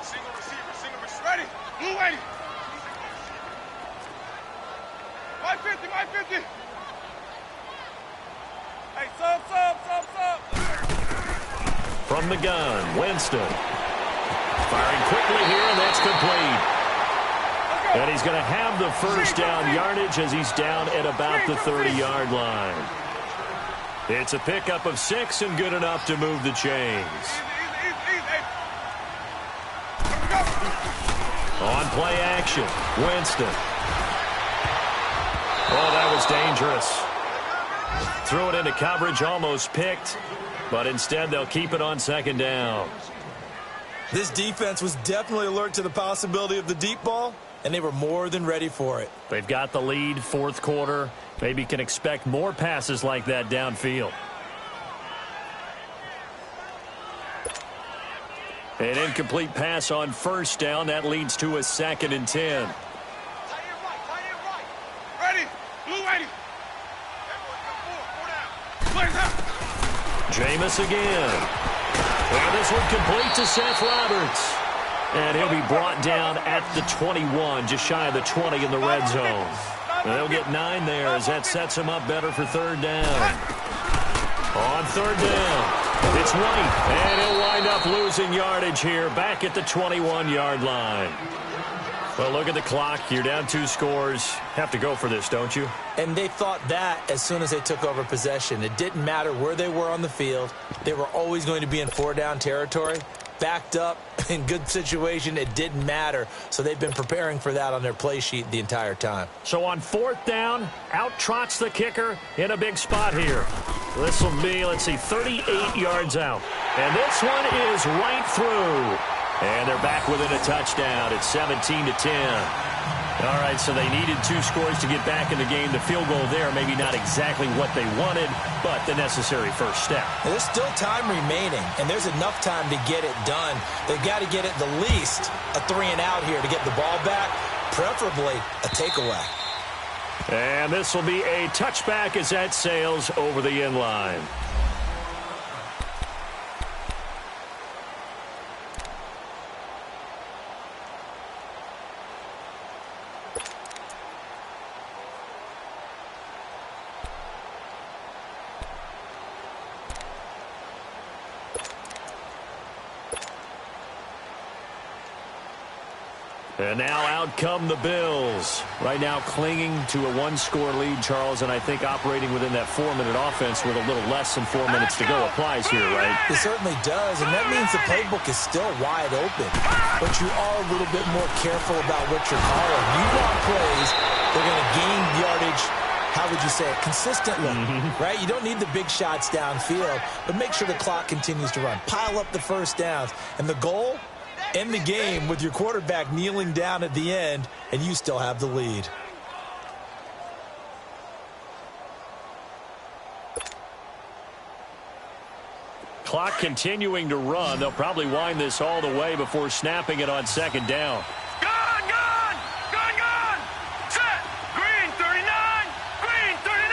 Single receiver, ready. Blue 80. My 50, my 50. Hey, sub. From the gun, Winston. Firing quickly here, and that's complete. And he's going to have the 1st down yardage as he's down at about the 30-yard line. It's a pickup of 6 and good enough to move the chains. Easy. On play action, Winston. Oh, that was dangerous. Threw it into coverage, almost picked, but instead they'll keep it on 2nd down. This defense was definitely alert to the possibility of the deep ball, and they were more than ready for it. They've got the lead, 4th quarter. Maybe can expect more passes like that downfield. An incomplete pass on 1st down. That leads to a 2nd and 10. Tight end right. Ready. Blue 80. Four down. Jameis again. And this one complete to Seth Roberts. And he'll be brought down at the 21, just shy of the 20 in the red zone. They'll get 9 there as that sets him up better for 3rd down. On 3rd down, it's White, and he'll wind up losing yardage here back at the 21-yard line. Well, look at the clock. You're down 2 scores. Have to go for this, don't you? And they thought that as soon as they took over possession. It didn't matter where they were on the field. They were always going to be in 4-down territory. Backed up, in good situation, it didn't matter. So they've been preparing for that on their play sheet the entire time. So on 4th down, out trots the kicker in a big spot here. This will be, 38 yards out. And this one is right through. And they're back within a touchdown. It's 17-10. All right, so they needed 2 scores to get back in the game. The field goal there, maybe not exactly what they wanted, but the necessary first step. Well, there's still time remaining, and there's enough time to get it done. They've got to get at the least a 3-and-out here to get the ball back, preferably a takeaway. And this will be a touchback as that sails over the end line. And now out come the Bills. Right now clinging to a 1-score lead, Charles, and I think operating within that 4-minute offense with a little less than 4 minutes to go applies here, right? It certainly does, and that means the playbook is still wide open. But you are a little bit more careful about what you're calling. You want plays, they're going to gain yardage, how would you say it, consistently, right? You don't need the big shots downfield, but make sure the clock continues to run. Pile up the first downs, and the goal, end the game with your quarterback kneeling down at the end, and you still have the lead. Clock continuing to run. They'll probably wind this all the way before snapping it on second down. Gone, gone, gone, gone. Set. Green 39, green 39.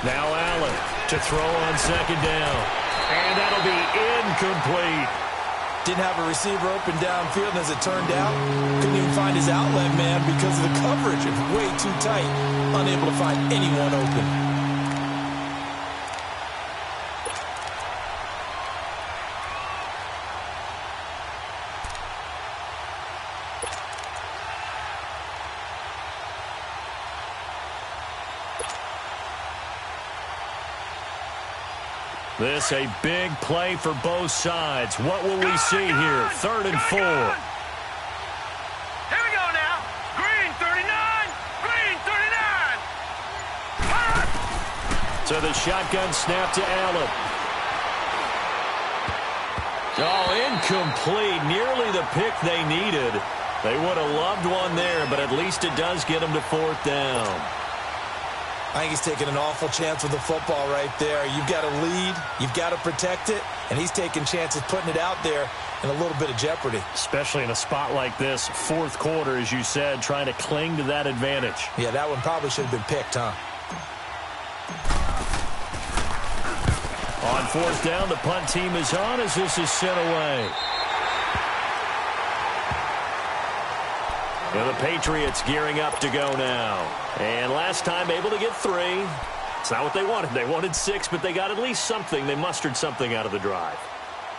Now Allen to throw on second down. And that'll be incomplete. Didn't have a receiver open downfield, and as it turned out, couldn't even find his outlet man because of the coverage. It was way too tight, unable to find anyone open. This a big play for both sides. What will we see here? 3rd and 4. Here we go now. Green 39, green 39. So the shotgun snap to Allen. Oh, incomplete. Nearly the pick they needed. They would have loved one there, but at least it does get them to 4th down. I think he's taking an awful chance with the football right there. You've got to lead, you've got to protect it, and he's taking chances putting it out there in a little bit of jeopardy. Especially in a spot like this, 4th quarter, as you said, trying to cling to that advantage. Yeah, that one probably should have been picked, huh? On 4th down, the punt team is on as this is sent away. And the Patriots gearing up to go now. And last time able to get 3. It's not what they wanted. They wanted 6, but they got at least something. They mustered something out of the drive.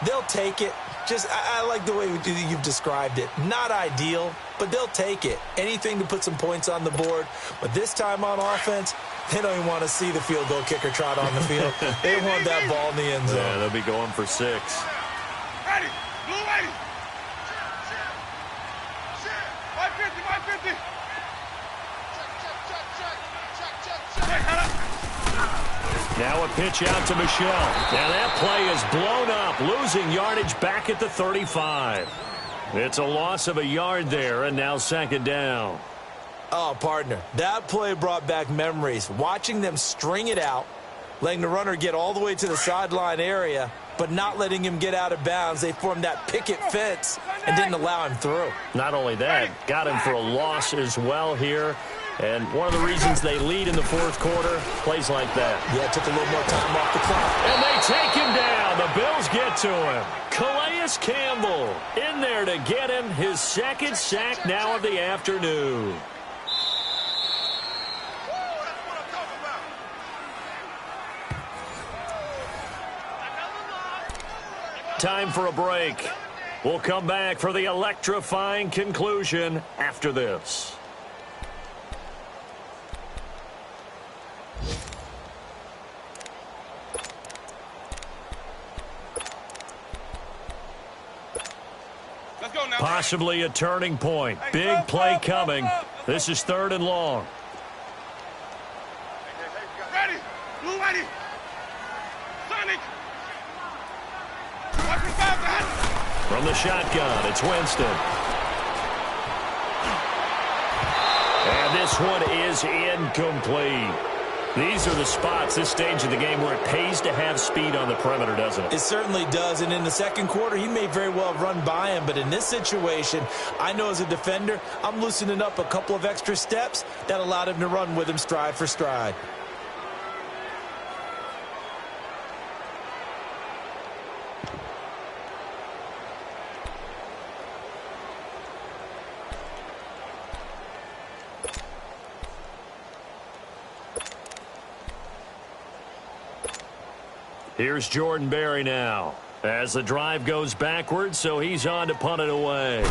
They'll take it. I like the way you've described it. Not ideal, but they'll take it. Anything to put some points on the board. But this time on offense, they don't even want to see the field goal kicker trot on the field. They want that ball in the end zone. Yeah, they'll be going for 6. Ready, blue ready. 550, 550. Now a pitch out to Michelle. Now that play is blown up, losing yardage back at the 35. It's a loss of a yard there, and now 2nd down. Oh, partner, that play brought back memories. Watching them string it out, letting the runner get all the way to the sideline area, but not letting him get out of bounds. They formed that picket fence and didn't allow him through. Not only that, got him for a loss as well here. And one of the reasons they lead in the 4th quarter, plays like that. Yeah, it took a little more time off the clock. And they take him down. The Bills get to him. Calais Campbell in there to get him his 2nd sack now of the afternoon. Time for a break. We'll come back for the electrifying conclusion after this. Possibly a turning point. Big play coming. This is 3rd and long. Ready, blue ready. Sonic. From the shotgun, it's Winston. And this one is incomplete. These are the spots, this stage of the game, where it pays to have speed on the perimeter, doesn't it? It certainly does, and in the 2nd quarter, he may very well run by him, but in this situation, I know as a defender, I'm loosening up a couple of extra steps that allowed him to run with him stride for stride. Here's Jordan Berry now as the drive goes backwards, so he's on to punt it away.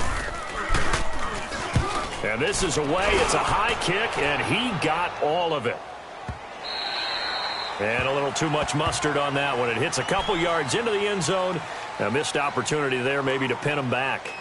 And this is away. It's a high kick, and he got all of it. And a little too much mustard on that one. It hits a couple yards into the end zone. A missed opportunity there maybe to pin him back.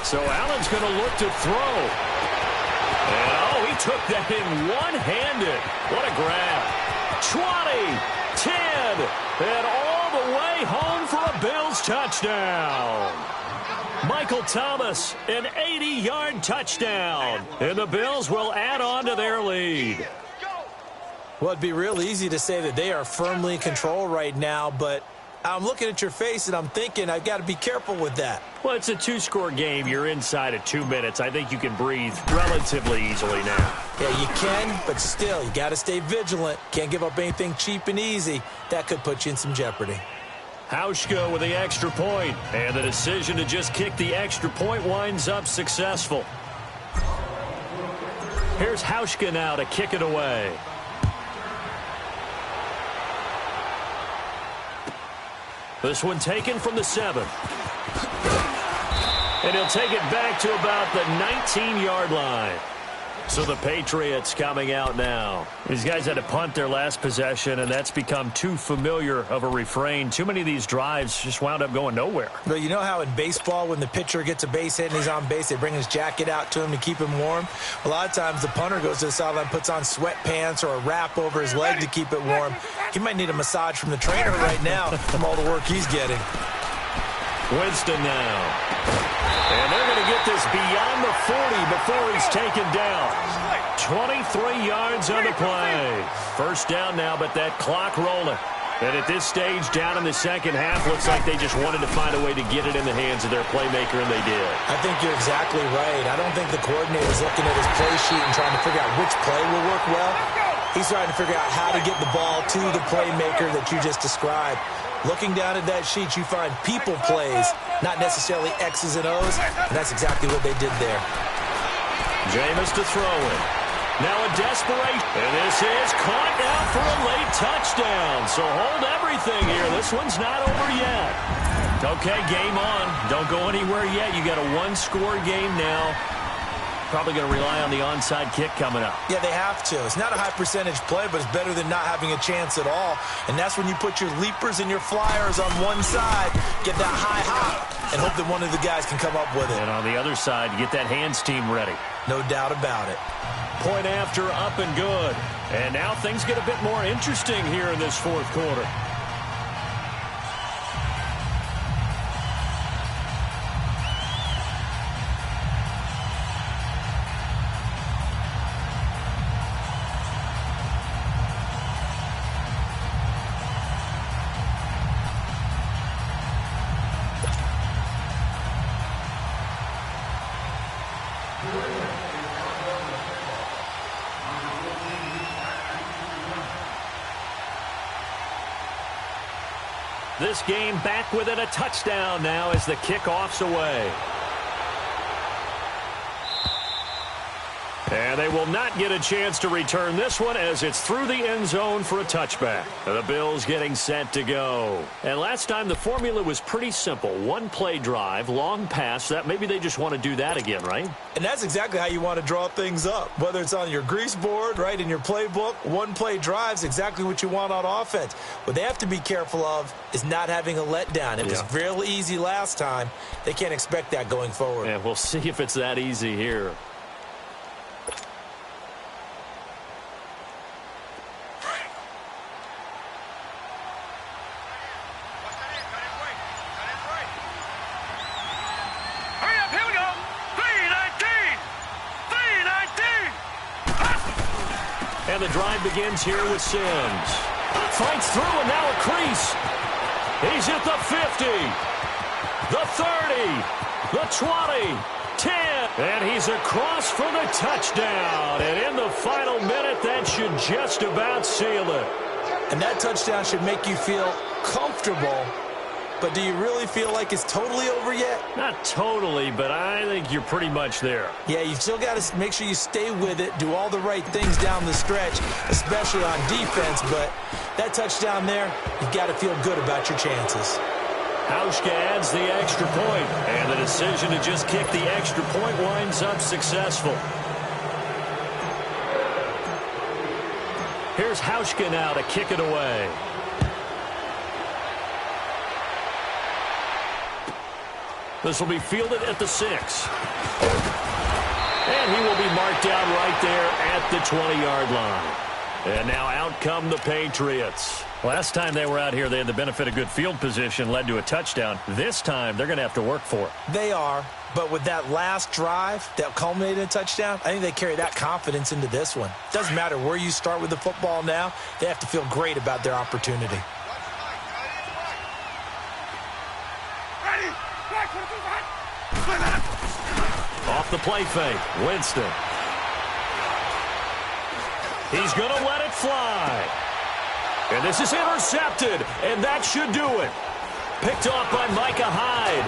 So Allen's going to look to throw. And, oh, he took that in one-handed. What a grab. 20, 10, and all the way home for a Bills touchdown. Michael Thomas, an 80-yard touchdown. And the Bills will add on to their lead. Well, it'd be real easy to say that they are firmly in control right now, but I'm looking at your face and I'm thinking I've got to be careful with that. Well, it's a two-score game. You're inside of 2 minutes. I think you can breathe relatively easily now. Yeah, you can, but still, you got to stay vigilant. Can't give up anything cheap and easy. That could put you in some jeopardy. Hauschka with the extra point, and the decision to just kick the extra point winds up successful. Here's Hauschka now to kick it away. This one taken from the 7. And he'll take it back to about the 19-yard line. So the Patriots coming out now. These guys had to punt their last possession, and that's become too familiar of a refrain. Too many of these drives just wound up going nowhere. But you know how in baseball, when the pitcher gets a base hit and he's on base, they bring his jacket out to him to keep him warm? A lot of times the punter goes to the sideline, puts on sweatpants or a wrap over his leg to keep it warm. He might need a massage from the trainer right now from all the work he's getting. Winston now. And they're going to get this beyond the 40 before he's taken down. 23 yards on the play. First down now, but that clock rolling. And at this stage, down in the second half, looks like they just wanted to find a way to get it in the hands of their playmaker, and they did. I think you're exactly right. I don't think the coordinator's looking at his play sheet and trying to figure out which play will work well. He's trying to figure out how to get the ball to the playmaker that you just described. Looking down at that sheet, you find people plays, not necessarily X's and O's, and that's exactly what they did there. Jameis to throw it. Now a desperation, and this is caught out for a late touchdown. So hold everything here. This one's not over yet. Okay, game on. Don't go anywhere yet. You got a one-score game now. Probably going to rely on the onside kick coming up. Yeah, they have to. It's not a high-percentage play, but it's better than not having a chance at all. And that's when you put your leapers and your flyers on one side, get that high hop, and hope that one of the guys can come up with it. And on the other side, get that hands team ready. No doubt about it. Point after, up and good. And now things get a bit more interesting here in this fourth quarter. This game back within a touchdown now as the kickoff's away. And they will not get a chance to return this one as it's through the end zone for a touchback. The Bills getting set to go. And last time the formula was pretty simple. One play drive, long pass. That maybe they just want to do that again, right? And that's exactly how you want to draw things up. Whether it's on your grease board, right, in your playbook, one play drive's exactly what you want on offense. What they have to be careful of is not having a letdown. It was real easy last time. They can't expect that going forward. And we'll see if it's that easy here. And the drive begins here with Sims. Fights through and now a crease. He's at the 50, the 30, the 20, 10. And he's across for the touchdown. And in the final minute, that should just about seal it. And that touchdown should make you feel comfortable. But do you really feel like it's totally over yet? Not totally, but I think you're pretty much there. Yeah, you've still got to make sure you stay with it, do all the right things down the stretch, especially on defense. But that touchdown there, you've got to feel good about your chances. Hauschka adds the extra point, and the decision to just kick the extra point winds up successful. Here's Hauschka now to kick it away. This will be fielded at the 6. And he will be marked down right there at the 20-yard line. And now out come the Patriots. Last time they were out here, they had the benefit of good field position, led to a touchdown. This time, they're going to have to work for it. They are, but with that last drive that culminated in a touchdown, I think they carry that confidence into this one. Doesn't matter where you start with the football now, they have to feel great about their opportunity. Off the play fake, Winston. He's going to let it fly. And this is intercepted, and that should do it. Picked off by Micah Hyde.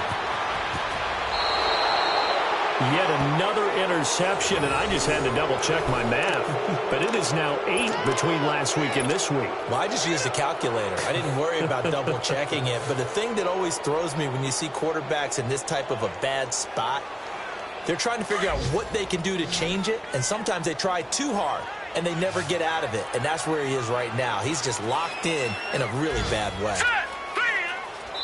Yet another interception, and I just had to double-check my math. But it is now 8 between last week and this week. Well, I just used a calculator. I didn't worry about double-checking it. But the thing that always throws me when you see quarterbacks in this type of a bad spot, they're trying to figure out what they can do to change it, and sometimes they try too hard, and they never get out of it. And that's where he is right now. He's just locked in a really bad way.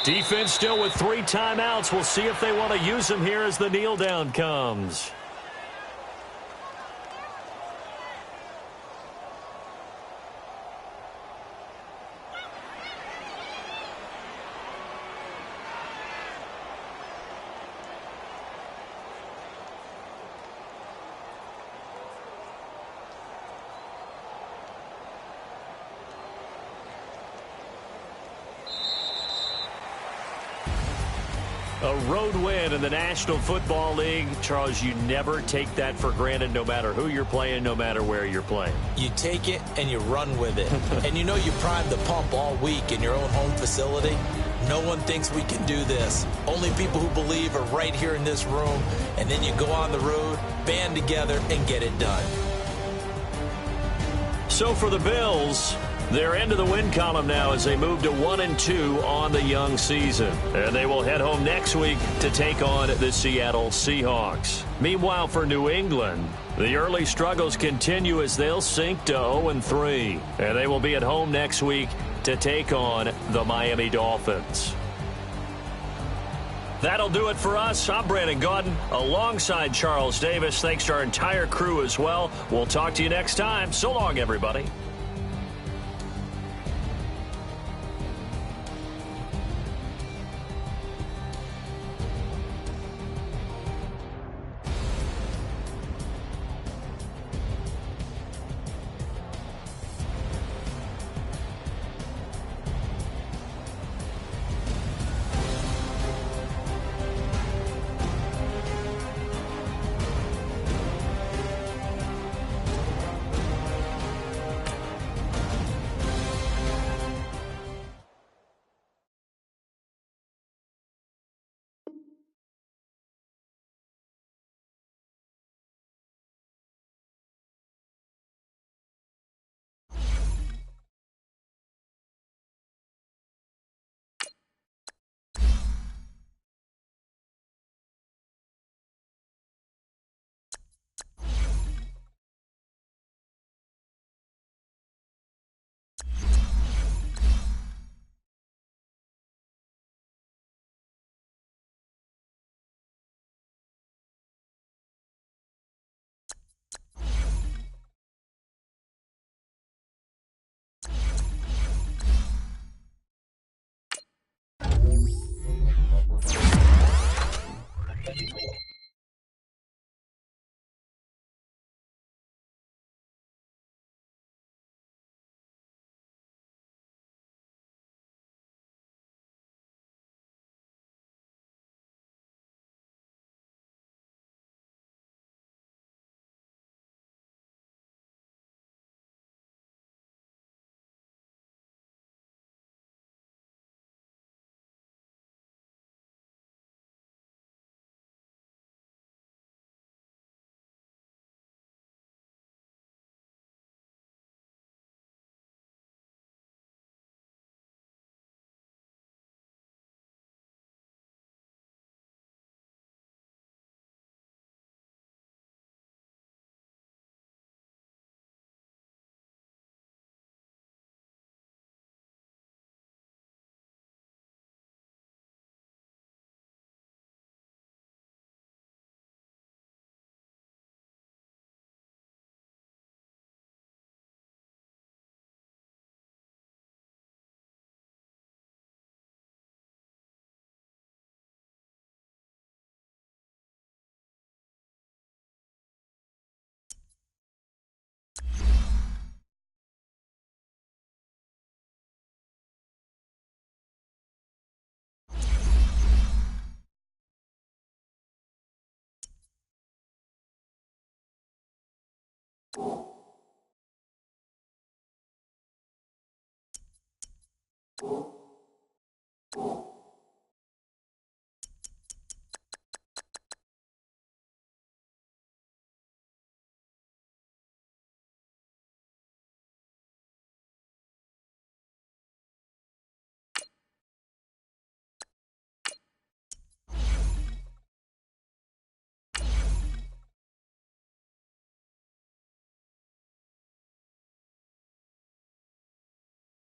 Defense still with 3 timeouts. We'll see if they want to use them here as the kneel down comes. A road win in the National Football League. Charles, you never take that for granted no matter who you're playing, no matter where you're playing. You take it and you run with it. And you know you primed the pump all week in your own home facility. No one thinks we can do this. Only people who believe are right here in this room. And then you go on the road, band together, and get it done. So for the Bills, they're into the win column now as they move to 1-2 on the young season. And they will head home next week to take on the Seattle Seahawks. Meanwhile, for New England, the early struggles continue as they'll sink to 0-3. And they will be at home next week to take on the Miami Dolphins. That'll do it for us. I'm Brandon Gaudin alongside Charles Davis. Thanks to our entire crew as well. We'll talk to you next time. So long, everybody. you